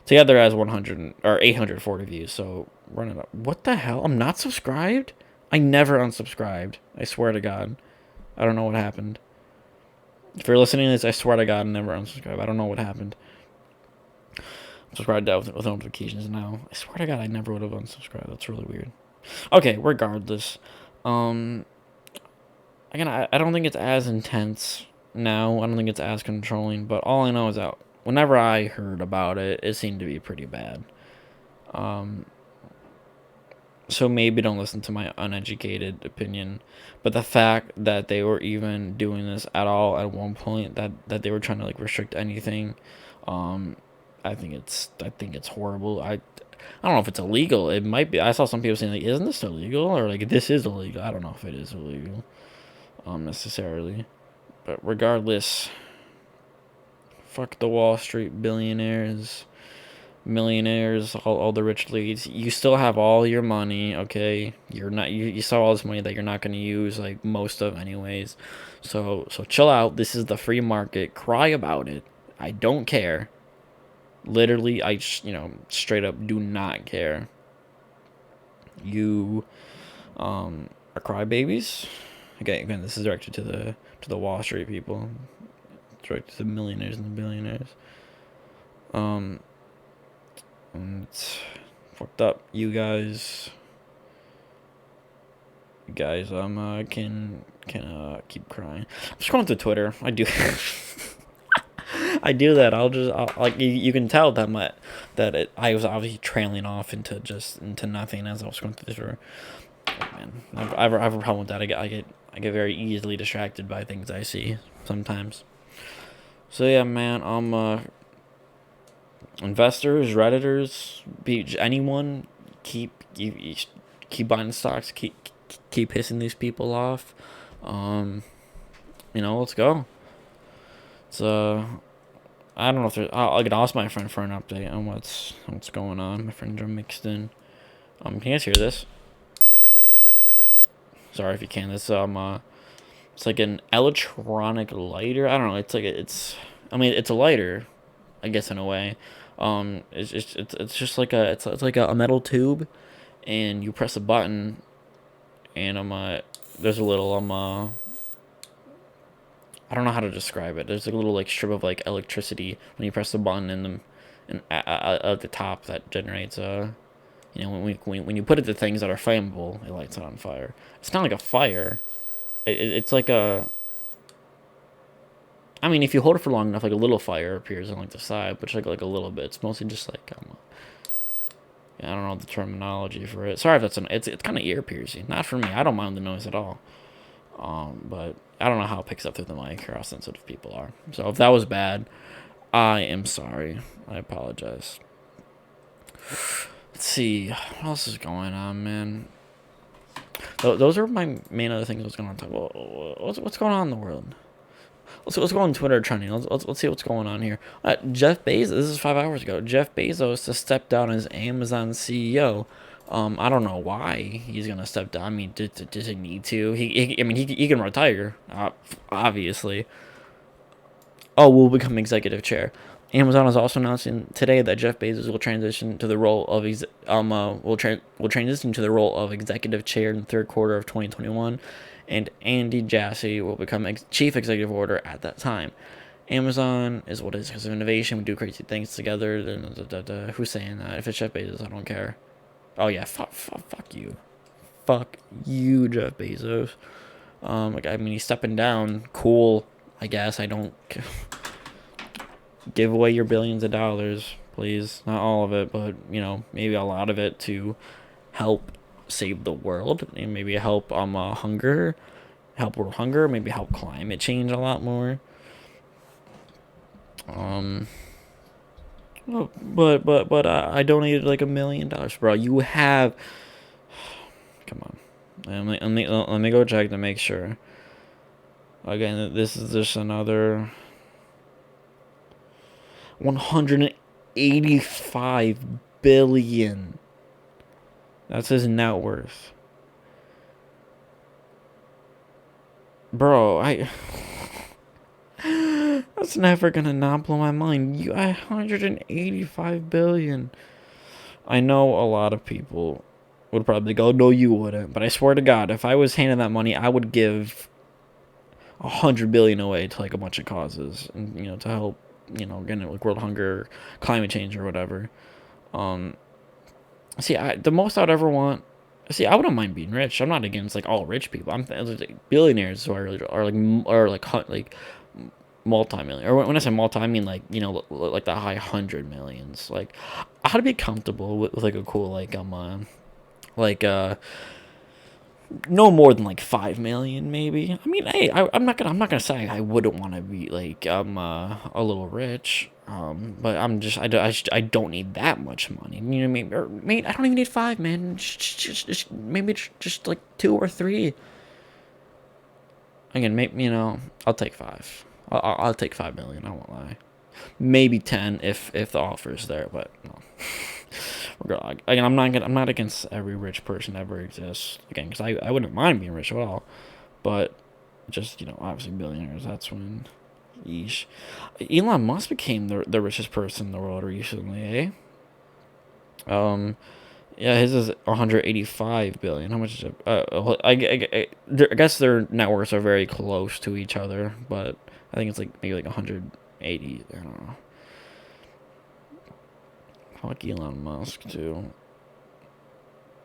together has 100 or 840 views. So run it up. What the hell? I'm not subscribed. I never unsubscribed. I swear to God. I don't know what happened. If you're listening to this, I swear to God, I never unsubscribed. I don't know what happened. I'm subscribed out with notifications now. I swear to God, I never would have unsubscribed. That's really weird. Okay, regardless. Um, Again, I don't think it's as intense now. I don't think it's as controlling. But all I know is that whenever I heard about it, it seemed to be pretty bad. Um, so maybe don't listen to my uneducated opinion, but the fact that they were even doing this at all at one point, that they were trying to like restrict anything, um I think it's horrible. I don't know if it's illegal. It might be. I saw some people saying like, isn't this illegal, or like this is illegal. I don't know if it is illegal necessarily, but regardless, fuck the Wall Street billionaires, millionaires, all the rich leads. You still have all your money, okay? You're not, you saw all this money that you're not going to use like most of anyways. So chill out. This is the free market. Cry about it. I don't care. Literally, straight up do not care. You are crybabies. Again, this is directed to the Wall Street people. Directed to the millionaires and the billionaires. Um and it's fucked up. You guys can keep crying. I'm just going through Twitter. I do I do that. I'll like you can tell I was obviously trailing off into nothing as I was going through Twitter. Oh, man, I have a problem with that. I get very easily distracted by things I see sometimes. So yeah, man. Investors, redditors, anyone, you keep buying stocks, keep pissing these people off. Um, let's go. It's I don't know if there's. I could ask my friend for an update on what's going on. My friend Drum mixed in. Can you guys hear this? Sorry if you can. It's like an electronic lighter. I don't know. I mean, it's a lighter, I guess in a way. It's just like it's like a metal tube, and you press a button, and there's a little I don't know how to describe it. There's like a little like strip of like electricity when you press the button at the top that generates when you put it to things that are flammable, it lights it on fire. It's not like a fire. It's like a I mean, if you hold it for long enough, like a little fire appears on like the side, but just like a little bit. It's mostly just like I don't know the terminology for it. Sorry if it's kind of ear piercing. Not for me. I don't mind the noise at all. But I don't know how it picks up through the mic or how sensitive people are. So if that was bad, I am sorry. I apologize. Let's see. What else is going on, man? Those are my main other things I was going to talk about. What's going on in the world? Let's go on Twitter trending. Let's see what's going on here. Jeff Bezos. This is 5 hours ago. Jeff Bezos to step down as Amazon CEO. I don't know why he's gonna step down. I mean, does he need to? He can retire, obviously. Oh, will become executive chair. Amazon is also announcing today that Jeff Bezos will transition to the role of will transition to the role of executive chair in the third quarter of 2021, and Andy Jassy will become chief executive order at that time. Amazon is what it is because of innovation. We do crazy things together. Who's saying that? If it's Jeff Bezos, I don't care. Oh yeah, fuck you, Jeff Bezos. He's stepping down. Cool, I guess. I don't give away your billions of dollars, please. Not all of it, but maybe a lot of it to help save the world, and maybe help help world hunger, maybe help climate change a lot more. But I donated like $1 million, bro. You have. Come on, let me go check to make sure. Again, this is just another 185 billion. That's his net worth, bro. That's never gonna not blow my mind. 185 billion. I know a lot of people would probably go, no, you wouldn't. But I swear to God, if I was handed that money, I would give 100 billion away to like a bunch of causes, and to help, again, like world hunger, climate change, or whatever. The most I'd ever want. See, I wouldn't mind being rich. I'm not against like all rich people. I'm like billionaires who are like multi-million, or when I say multi, I mean like like the high 100 millions. Like I'd be comfortable with like a cool like no more than like 5 million maybe. I mean, hey, I'm not gonna say I wouldn't want to be like a little rich. But I don't need that much money. Maybe, I don't even need five, man. Maybe just like 2 or 3. Again, maybe I'll take 5. I'll take 5 million. I won't lie. Maybe 10 if the offer is there, but no. Again, I'm not against every rich person ever exists. Again, because I wouldn't mind being rich at all, but just obviously billionaires. That's when, yeesh. Elon Musk became the richest person in the world recently, eh? Yeah, his is 185 billion. How much is it? I guess their networks are very close to each other, but I think it's like maybe like 180. I don't know. Fuck Elon Musk too.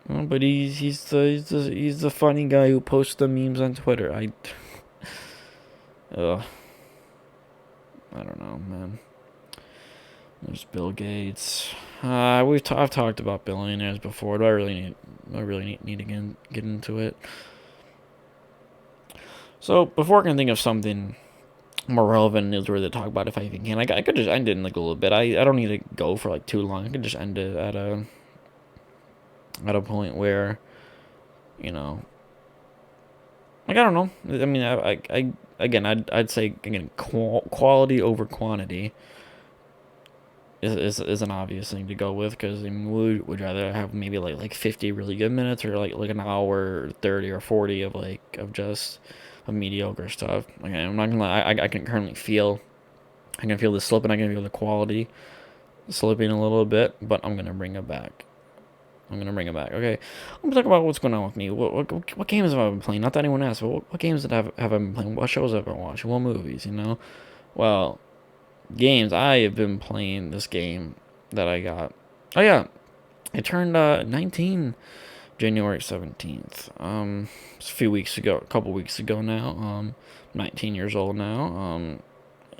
Oh, but he's the funny guy who posts the memes on Twitter. I don't know, man. There's Bill Gates. I've talked about billionaires before. Do I really need to get into it? So before I can think of something more relevant newsworthy to talk about, if I even can, I could just end it in like a little bit. I don't need to go for like too long. I could just end it at a point where, like I don't know. I mean, I'd say again, quality over quantity is an obvious thing to go with, because I mean, would rather have maybe like 50 really good minutes, or like an hour 30 or 40 of just mediocre stuff. Like, I'm not gonna lie, I can currently feel the slip, and I can feel the quality slipping a little bit, but I'm gonna bring it back. Okay, I'm gonna talk about what's going on with me. What games have I been playing? Not that anyone asked, but what games have I been playing? What shows have I been watching? What movies? Well, games. I have been playing this game that I got. Oh yeah, it turned 19 January 17th. It's a couple weeks ago now. 19 years old now.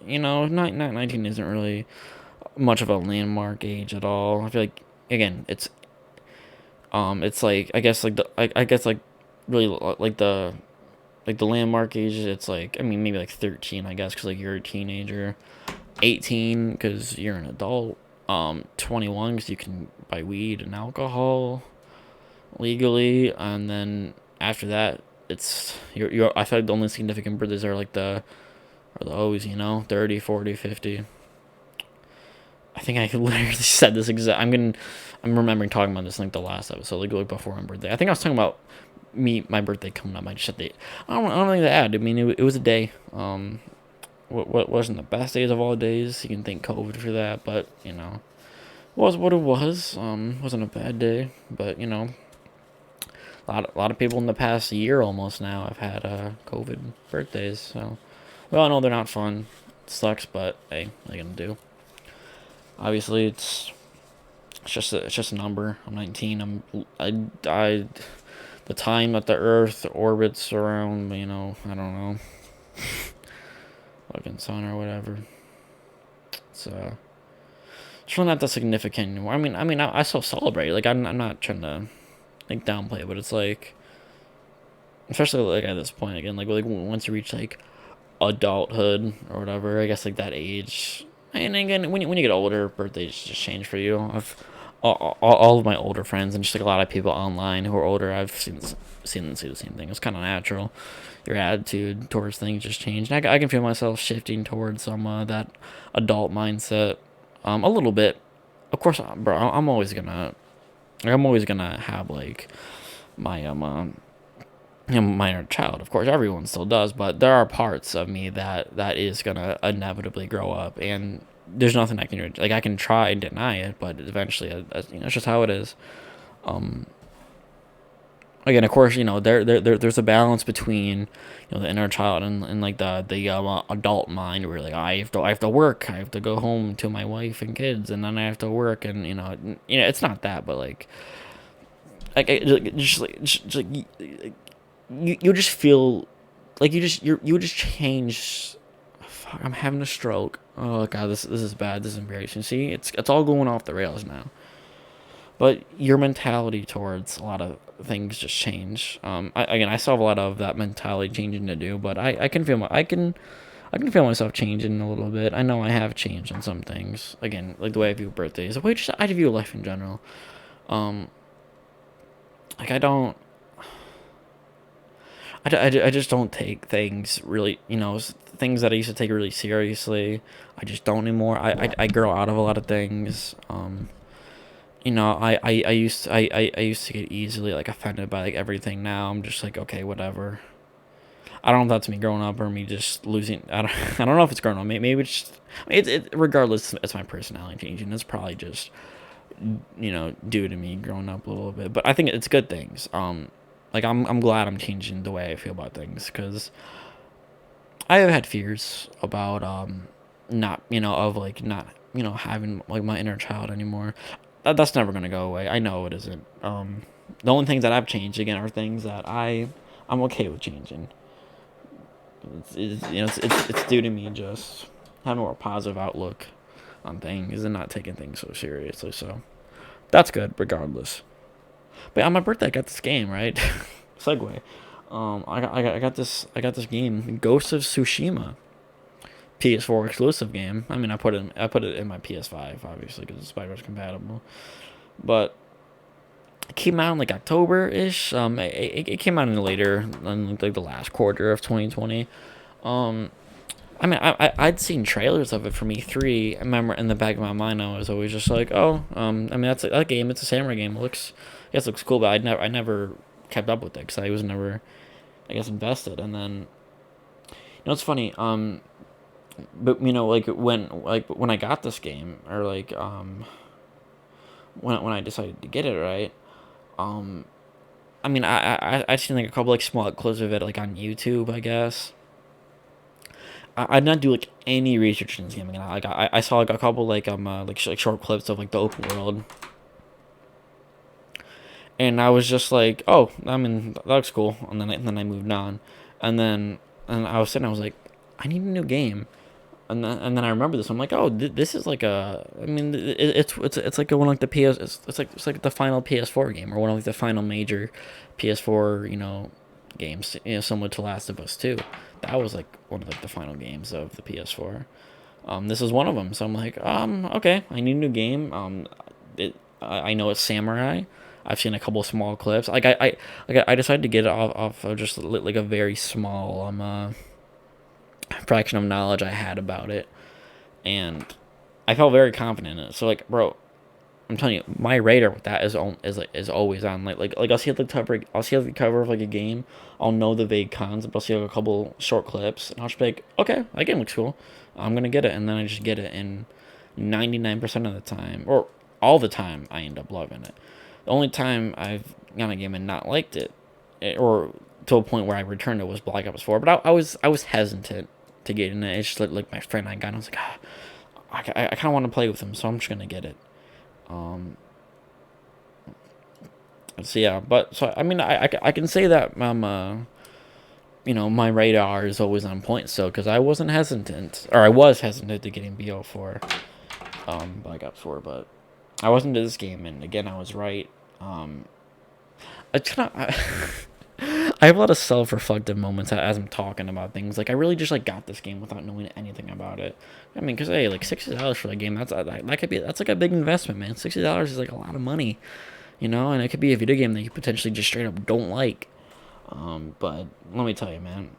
not 19 isn't really much of a landmark age at all. I feel like, again, it's like, I guess, like I guess, like, really, like the landmark age. It's like, I mean, maybe like 13, I guess, because like you're a teenager. 18 because you're an adult. 21 because you can buy weed and alcohol legally, and then after that, it's you're. I feel like the only significant birthdays are the O's, 30, 40, 50. I think I literally said this exact. I'm remembering talking about this in like the last episode, like before my birthday. I think I was talking about my birthday coming up. I just said I don't think to add. I mean, it was a day. What wasn't the best days of all days. You can thank COVID for that, but was what it was. Wasn't a bad day, but a lot of people in the past year almost now have had COVID birthdays. So, well, I know they're not fun. It sucks, but hey, what are you gonna do? Obviously, it's just a number. I'm 19. I the time that the Earth orbits around, I don't know, fucking sun or whatever. It's it's really not that significant anymore. I still celebrate. Like, I'm not trying to like downplay it, but it's like, especially like at this point again, like once you reach like adulthood or whatever, I guess like that age. And again, when you get older, birthdays just change for you. I've all of my older friends and just like a lot of people online who are older, I've seen them say the same thing. It's kind of natural. Your attitude towards things just changed. And I can feel myself shifting towards some that adult mindset, a little bit. Of course, bro, I'm always gonna have like my my inner child. Of course, everyone still does, but there are parts of me that is gonna inevitably grow up, and there's nothing I can do. Like, I can try and deny it, but eventually, it's just how it is. Um, Again, of course, there's a balance between the inner child and like the adult mind, where like I have to work, I have to go home to my wife and kids, and then I have to work, and it's not that, but like you just feel like you just change. Fuck, I'm having a stroke. Oh god, this is bad. This is embarrassing. See, it's all going off the rails now. But your mentality towards a lot of things just change. Again, I still have a lot of that mentality changing to do, but I can feel I can feel myself changing a little bit. I know I have changed on some things. Again, like the way I view birthdays, the way I view life in general. Um, like I don't I just don't take things really, things that I used to take really seriously. I just don't anymore. I grow out of a lot of things. I used to get easily like offended by like everything. Now I'm just like, okay, whatever. I don't know if that's me growing up or me just losing. I don't know if it's growing up. Maybe it's just, regardless, it's my personality changing. It's probably just due to me growing up a little bit. But I think it's good things. Like, I'm glad I'm changing the way I feel about things, because I have had fears about not of like not having like my inner child anymore. That's never gonna go away. I know it isn't. The only things that I've changed again are things that I'm okay with changing. It's due to me just having a more positive outlook on things and not taking things so seriously. So that's good regardless. But on my birthday, I got this game, right? Segue. I got this game, Ghost of Tsushima, PS4 exclusive game. I mean, I put it in my PS5 obviously because it's backwards compatible. But it came out in like October ish. It came out in like the last quarter of 2020. Um, I mean, I'd seen trailers of it from E3. I remember in the back of my mind, I was always just like, oh, I mean, that game. It's a samurai game. It looks cool, but I never kept up with it because I was never, I guess, invested. And then, it's funny. But like when I got this game, or like when I decided to get it, right. Um, I mean, I've seen like a couple like small clips of it like on YouTube, I guess. I did not do like any research in this game. Again, like I saw like a couple like short clips of like the open world, and I was just like, oh, I mean, that looks cool. And then I moved on, and then I was sitting, I was like, I need a new game. and then I remember this. I'm like, oh, this is like a. I mean, it's like one like the PS. It's like the final PS4 game, or one of like the final major PS4 games. Similar to Last of Us 2. That was like one of like the final games of the PS4. This is one of them. So I'm like, okay, I need a new game. I know it's Samurai. I've seen a couple small clips. I decided to get it off of just like a very small fraction of knowledge I had about it, and I felt very confident in it. So like, bro, I'm telling you, my radar with that is always on. Like I'll see the cover of like a game. I'll know the vague cons, but I'll see like a couple short clips, and I'll just be like, okay, that game looks cool. I'm gonna get it, and then I just get it, and 99% of the time, or all the time, I end up loving it. The only time I've gotten a game and not liked it, or to a point where I returned it, was Black Ops 4. But I was hesitant to get in it. It's just like my friend I got, and I was like, I kind of want to play with him, so I'm just gonna get it. Um, so yeah, but so I mean, I can say that my radar is always on point. So because I wasn't hesitant, or I was hesitant to getting BO4, Black Ops 4, but I wasn't to this game, and again, I was right. I kind of. I have a lot of self-reflective moments as I'm talking about things. Like I really just like got this game without knowing anything about it. I mean, cause hey, like $60 for the game, that could be that's like a big investment, man. $60 is like a lot of money, and it could be a video game that you potentially just straight up don't like. But let me tell you, man.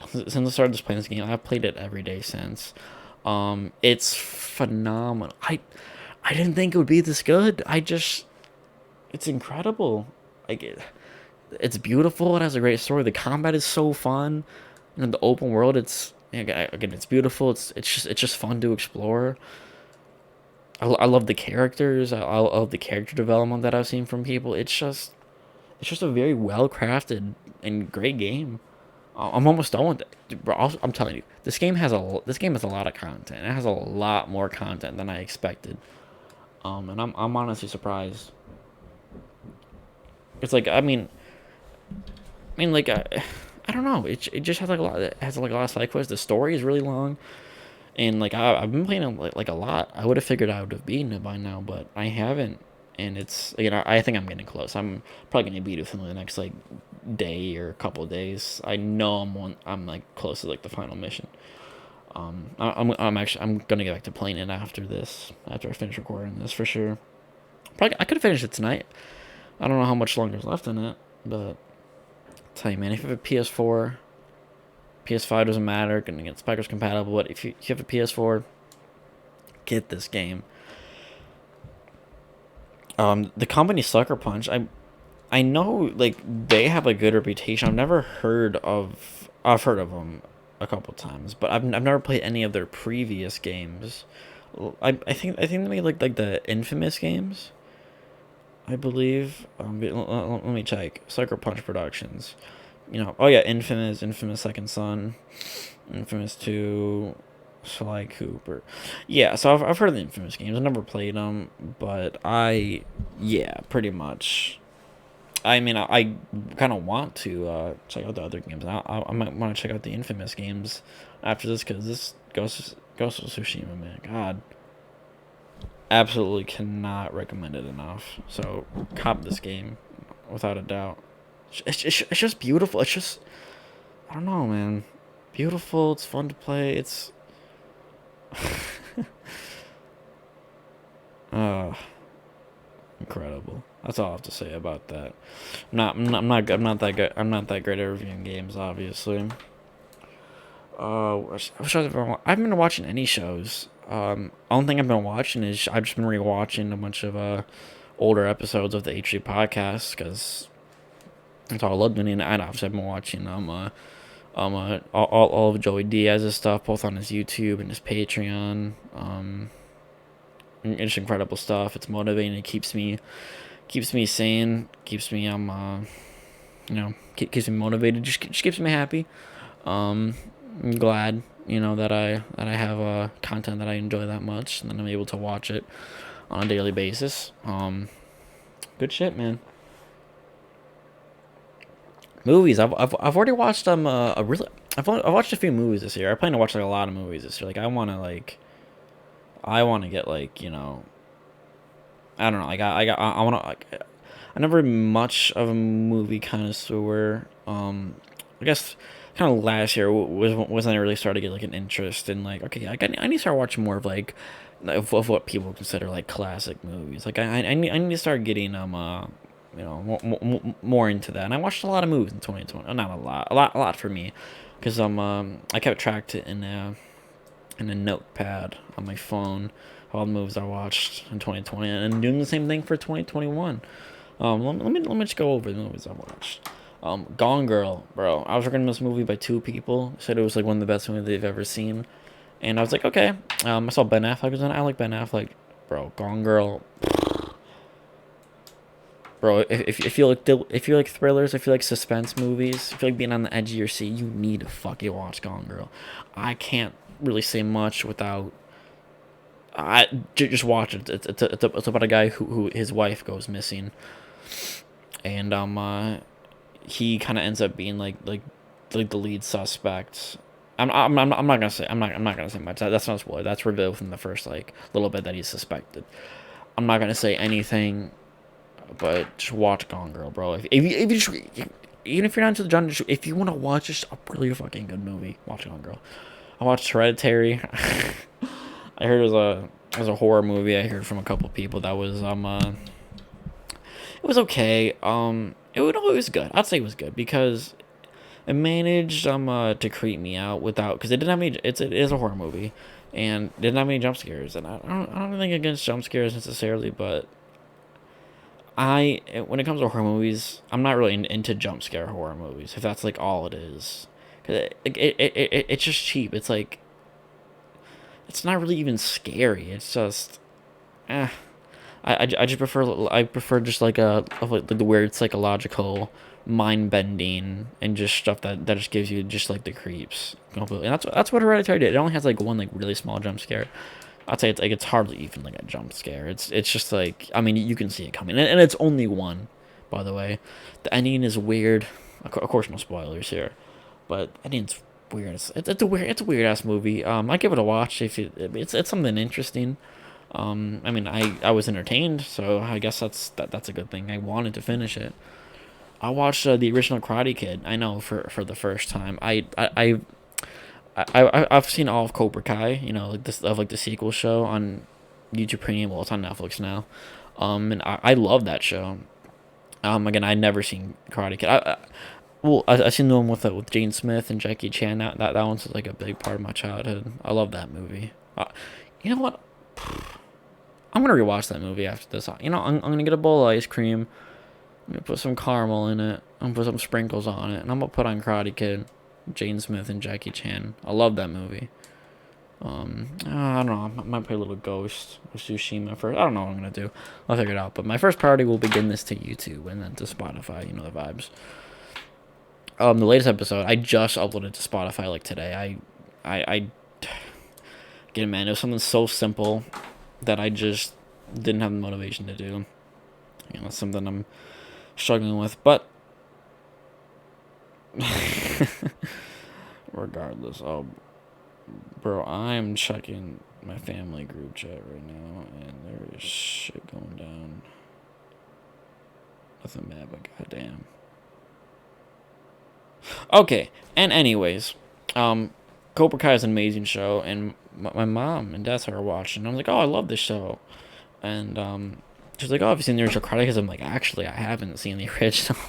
Since I started just playing this game, I've played it every day since. It's phenomenal. I didn't think it would be this good. It's incredible. Like it's beautiful. It has a great story. The combat is so fun. The open world, again, it's beautiful. It's just fun to explore. I love the characters. I love the character development that I've seen from people. It's just a very well crafted and great game. I'm almost done with it, bro. I'm telling you, this game has a lot of content. It has a lot more content than I expected. And I'm honestly surprised. It's like I mean, like I don't know. It just has like a lot. It has like a lot of side quests. The story is really long, and like I've been playing it like a lot. I would have figured I would have beaten it by now, but I haven't. And it's I think I'm getting close. I'm probably gonna beat it within the next like day or a couple of days. I know I'm like close to like the final mission. I'm gonna get back to playing it after this. After I finish recording this for sure. Probably I could have finished it tonight. I don't know how much longer is left in it, but tell you, man, if you have a PS4, PS5 doesn't matter, gonna get backwards compatible. But if you have a PS4, get this game. The company Sucker Punch, I know like they have a good reputation. I've heard of them a couple times, but I've never played any of their previous games. I think they made like the Infamous games, I believe. Let me check. Sucker Punch Productions. Oh yeah, Infamous Second Son, Infamous 2, Sly Cooper. Yeah, so I've heard of the Infamous games. I've never played them, but yeah, pretty much. I mean, I kind of want to check out the other games. I might want to check out the Infamous games after this, because this Ghost of Tsushima, man, God, absolutely cannot recommend it enough. So cop this game without a doubt. It's just beautiful. It's just, I don't know, man. Beautiful. It's fun to play. It's uh incredible. That's all I have to say about that. I'm not that great at reviewing games, obviously. What shows I haven't been watching any shows. Only thing I've been watching is I've just been rewatching a bunch of older episodes of the H3 podcast, because that's all I love doing. And obviously I've been watching all of Joey Diaz's stuff, both on his YouTube and his Patreon. It's incredible stuff. It's motivating. It keeps me sane. Keeps me motivated. Just keeps me happy. I'm glad that I have content that I enjoy that much, and then I'm able to watch it on a daily basis. Good shit, man. Movies. I've already watched I've watched a few movies this year. I plan to watch like a lot of movies this year. Like I want to get like I don't know. Like I want to. Like, I never much of a movie connoisseur. I guess kind of last year was when I really started to get like an interest in like okay, I need to start watching more of what people consider like classic movies. Like I need to start getting more into that. And I watched a lot of movies in 2020. Not a lot for me, because I kept track in a notepad on my phone all the movies I watched in 2020, and I'm doing the same thing for 2021. Let me just go over the movies I watched. Gone Girl, bro. I was recommended this movie by two people. Said it was like one of the best movies they've ever seen, and I was like, okay. I saw Ben Affleck was in it. I like Ben Affleck, bro. Gone Girl, bro. If you like thrillers, if you like suspense movies, if you like being on the edge of your seat, you need to fucking watch Gone Girl. I can't really say much without just watch it. It's about a guy who his wife goes missing, and he kind of ends up being like the lead suspect. I'm not gonna say I'm not gonna say much. That's not a spoiler. That's revealed within the first like little bit that he's suspected. I'm not gonna say anything, but just watch Gone Girl, bro. If you just, even if you're not into the genre, if you want to watch just a really fucking good movie, watch Gone Girl. I watched Hereditary. I heard it was a horror movie. I heard from a couple people that was it was okay. It was good. I'd say it was good because it managed to creep me out without, because it didn't have any. It is a horror movie, and it didn't have any jump scares. And I don't think against jump scares necessarily, but when it comes to horror movies, I'm not really into jump scare horror movies. If that's like all it is, because it's just cheap. It's like it's not really even scary. It's just, eh. I just prefer just like the weird psychological mind bending and just stuff that just gives you just like the creeps completely. And that's what Hereditary did. It only has like one like really small jump scare. I'd say it's hardly even like a jump scare. It's just like, I mean, you can see it coming, and it's only one, by the way. The ending is weird. Of course, no spoilers here, but the ending's weird. It's a weird ass movie. I give it a watch if it's something interesting. I mean, I was entertained, so I guess that's a good thing. I wanted to finish it. I watched the original Karate Kid. I know for the first time. I've seen all of Cobra Kai. You know, like this of like the sequel show on YouTube Premium. Well, it's on Netflix now. And I love that show. Again, I'd never seen Karate Kid. I seen the one with Jane Smith and Jackie Chan. That one's like a big part of my childhood. I love that movie. You know what? I'm gonna rewatch that movie after this. You know, I'm gonna get a bowl of ice cream. I'm gonna put some caramel in it. I'm gonna put some sprinkles on it, and I'm gonna put on Karate Kid, Jane Smith and Jackie Chan. I love that movie. I don't know. I might play a little Ghost or Tsushima first. I don't know what I'm gonna do. I'll figure it out. But my first priority will begin this to YouTube and then to Spotify. You know the vibes. The latest episode I just uploaded to Spotify like today. I again, man, it was something so simple that I just didn't have the motivation to do. You know, something I'm struggling with, but regardless, bro, I'm checking my family group chat right now, and there is shit going down. Nothing bad, but goddamn. Okay, and anyways, Cobra Kai is an amazing show, and my mom and dad started watching. I was like, oh, I love this show, and she's like, oh, have you seen the original Karate Kid? I'm like, actually, I haven't seen the original.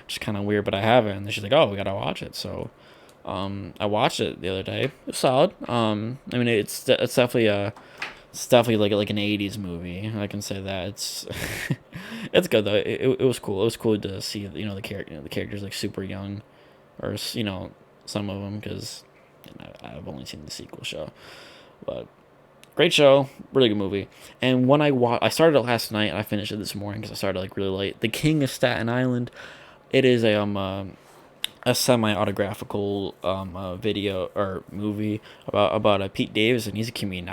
Which is kind of weird, but I haven't. And she's like, oh, we gotta watch it. So, I watched it the other day. It was solid. I mean, it's definitely like an '80s movie. I can say that it's it's good though. It was cool. It was cool to see the characters like super young, or some of them, because I've only seen the sequel show, but great show, really good movie. And when I started it last night and I finished it this morning because I started like really late. The King of Staten Island. It is a semi-autographical video or movie about Pete Davidson. He's a comedian.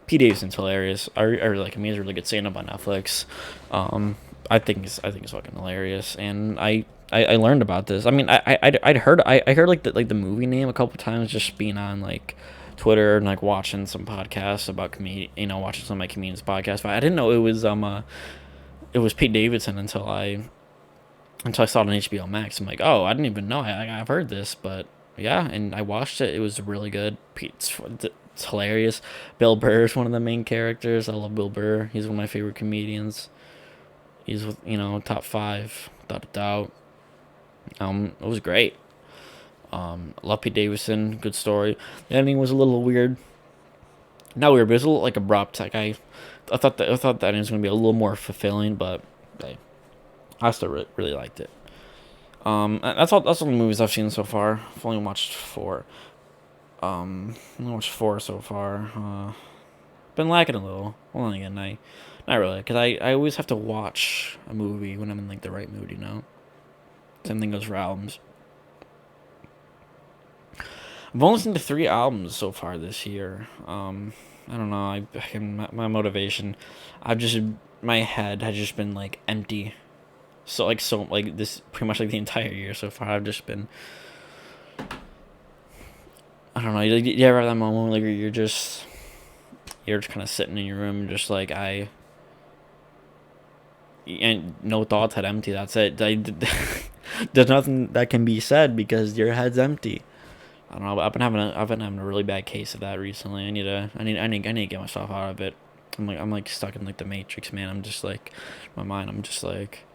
Pete Davidson's hilarious. I really like him. He has a really good stand-up on Netflix. I think he's fucking hilarious, and I I learned about this. I mean, I heard like the movie name a couple times just being on like Twitter and like watching some podcasts about watching some of my comedians podcasts. But I didn't know it was Pete Davidson until I saw it on HBO Max. I'm like, oh, I didn't even know. I've heard this, but yeah, and I watched it. It was really good. It's hilarious. Bill Burr is one of the main characters. I love Bill Burr. He's one of my favorite comedians. He's with top five without a doubt. It was great. Love Pete Davidson. Good story. The ending was a little weird. Not weird, but it was a little like abrupt. Like I thought that ending was gonna be a little more fulfilling, but hey, I still really liked it. That's all. That's all the movies I've seen so far. I've only watched four. Only watched four so far. Been lacking a little. Well, then again, not really, because I always have to watch a movie when I'm in like the right mood, you know. Same thing goes for albums. I've only listened to three albums so far this year. I don't know. My motivation. I've just my head has just been like empty. So this pretty much like the entire year so far. I've just been. I don't know. You ever have that moment like you're just kind of sitting in your room, just like and no thoughts, head empty. That's it. There's nothing that can be said because your head's empty. I don't know. But I've been having a really bad case of that recently. I need to get myself out of it. I'm like stuck in like the Matrix, man. I'm just like, my mind. I'm just like,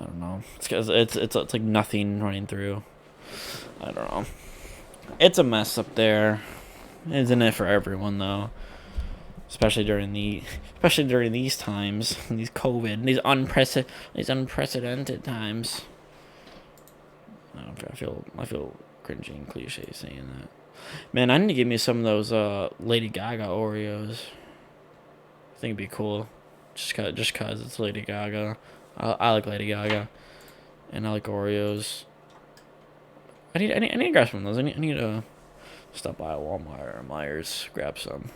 I don't know. It's 'cause it's like nothing running through. I don't know. It's a mess up there, isn't it, for everyone though? Especially especially during these times, these COVID, these unprecedented times. I feel cringy and cliche saying that. Man, I need to give me some of those Lady Gaga Oreos. I think it'd be cool, just cause it's Lady Gaga. I like Lady Gaga, and I like Oreos. I need to grab some of those. I need to stop by Walmart or Myers, grab some.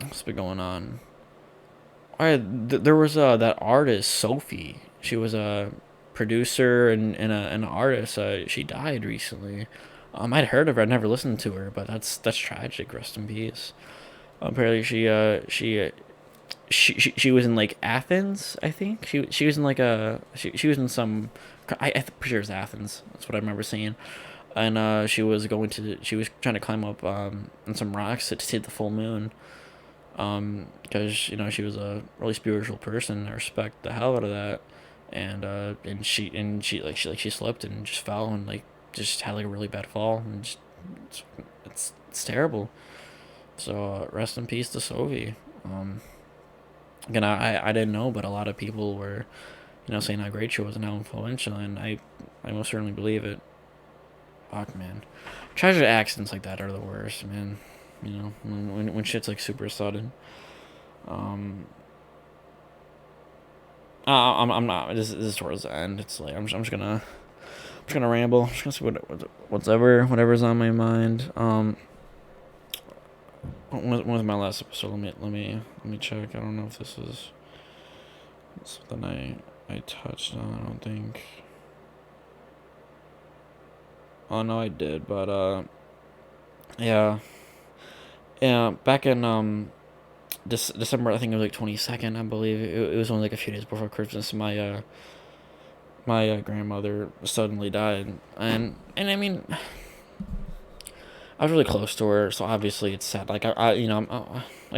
What's been going on? There was that artist Sophie. She was a producer and an artist. She died recently. I'd heard of her. I'd never listened to her, but that's tragic. Rest in peace. Apparently, she was in like Athens. I think she was in like she was in some. I'm pretty sure it was Athens. That's what I remember seeing. And she was trying to climb up on some rocks to see the full moon. Because she was a really spiritual person. I respect the hell out of that. And she slipped and just fell and like just had like a really bad fall and just, it's terrible. So rest in peace to Sophie. Again, I didn't know, but a lot of people were, saying how great she was and how influential, and I most certainly believe it. Fuck, man. Tragic accidents like that are the worst, man. When shit's like super sudden. I'm not. This is towards the end. It's like I'm just gonna ramble. I'm just gonna see whatever's on my mind. When was my last episode? Let me check. I don't know if this is something I touched on. I don't think. Oh no, I did, but yeah, Back in December, I think it was like 22nd, I believe. It was only like a few days before Christmas. My grandmother suddenly died, and I mean, I was really close to her, so obviously it's sad. Like like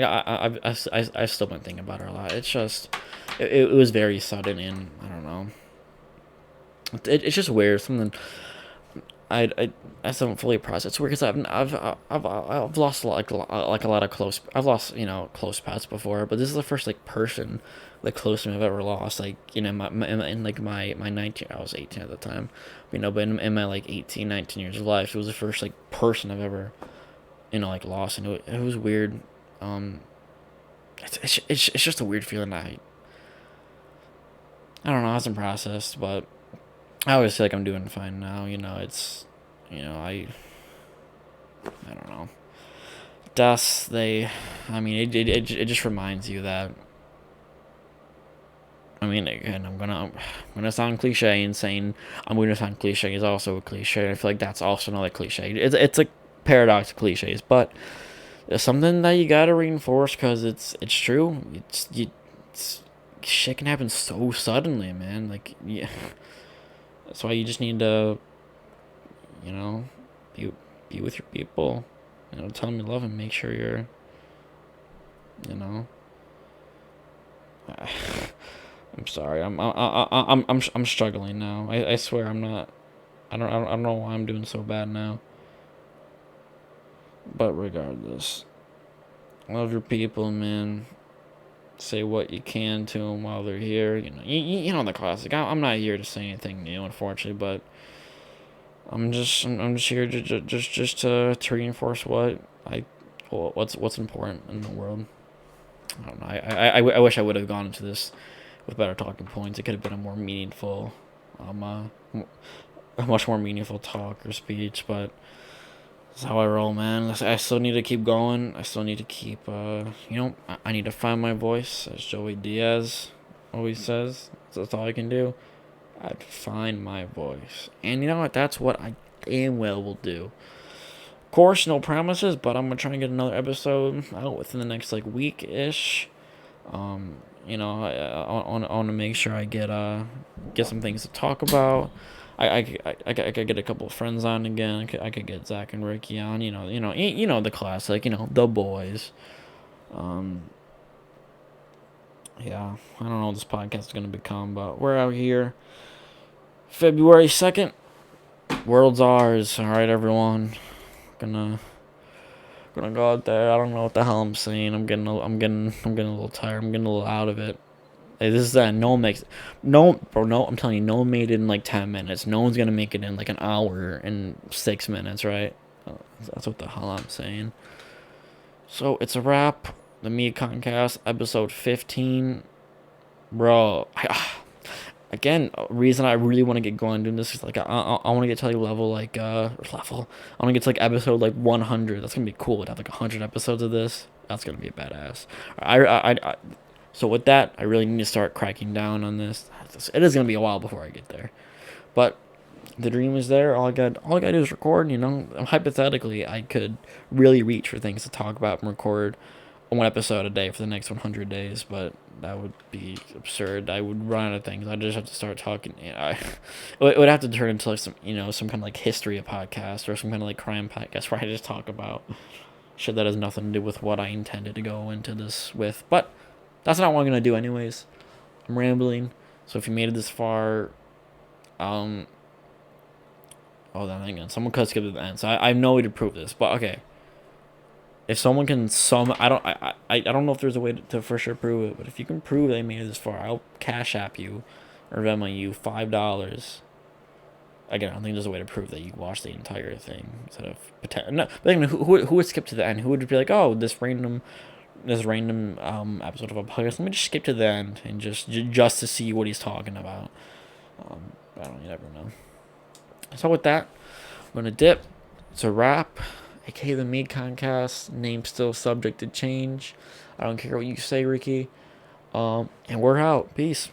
I've still been thinking about her a lot. It's just, it was very sudden, and I don't know. It's just weird. Something I still don't fully process. It's weird because I've lost a lot, like a lot of close. I've lost close pets before, but this is the first like person like close to me I've ever lost. Like in like my 19, I was 18 at the time, but in my like 18, 19 years of life, it was the first like person I've ever like lost, and it was weird. Um, it's just a weird feeling. I don't know. It hasn't processed, but I always feel like I'm doing fine now. It's I don't know. Deaths, I mean, it just reminds you that I mean, again, I'm gonna sound cliche, and saying I'm gonna sound cliche is also a cliche. I feel like that's also another cliche. It's a paradox of cliches, but it's something that you gotta reinforce because it's true. It's shit can happen so suddenly, man. Like, yeah, that's why you just need to, you know, be be with your people. Tell them you love them. Make sure you're, you know. I'm sorry. I'm struggling now. I swear I'm not. I don't know why I'm doing so bad now. But regardless, love your people, man. Say what you can to them while they're here. You know the classic. I'm not here to say anything new, unfortunately, but I'm just here to to reinforce what's important in the world. I don't know. I wish I would have gone into this with better talking points. It could have been a more meaningful, a much more meaningful talk or speech, but that's how I roll, man. I still need to keep going. I still need to keep, I need to find my voice, as Joey Diaz always says. That's all I can do. I'd find my voice. And you know what? That's what I damn well will do. Of course, no promises, but I'm going to try and get another episode out within the next, like, week-ish. I want to make sure I get some things to talk about. I could get a couple of friends on again. I could get Zach and Ricky on. The classic. The boys. Um, yeah, I don't know what this podcast is gonna become, but we're out here. February 2nd, world's ours. All right, everyone. Gonna go out there. I don't know what the hell I'm saying. I'm getting a little tired. I'm getting a little out of it. Hey, this is that no one makes no bro no I'm telling you, no one made it in like 10 minutes. No one's gonna make it in like an hour and 6 minutes, right? That's what the hell I'm saying. So it's a wrap. The Mikoncast episode 15, bro. Again, reason I really want to get going doing this is like I want to get to like level level. I want to get to like episode like 100. That's gonna be cool. To have like 100 episodes of this. That's gonna be badass. So with that, I really need to start cracking down on this. It is gonna be a while before I get there, but the dream is there. All I got to do is record. Hypothetically, I could really reach for things to talk about and record one episode a day for the next 100 days, but that would be absurd. I would run out of things. I just have to start talking. It would have to turn into like some kind of like history of podcast or some kind of like crime podcast where I just talk about shit that has nothing to do with what I intended to go into this with. But that's not what I'm gonna do anyways. I'm rambling. So if you made it this far, hold on, hang on. Someone could skip to the end. So I have no way to prove this, but okay. If someone can I don't know if there's a way to for sure prove it, but if you can prove they made it this far, I'll Cash App you or Venmo you $5. Again, I don't think there's a way to prove that you watched the entire thing instead of pretend. No, but anyway, who would skip to the end? Who would be like, oh, this random episode of a podcast? Let me just skip to the end and just to see what he's talking about. I don't. You never know. So with that, I'm gonna dip. It's a wrap. AKA the Mikoncast. Name still subject to change. I don't care what you say, Ricky. And we're out. Peace.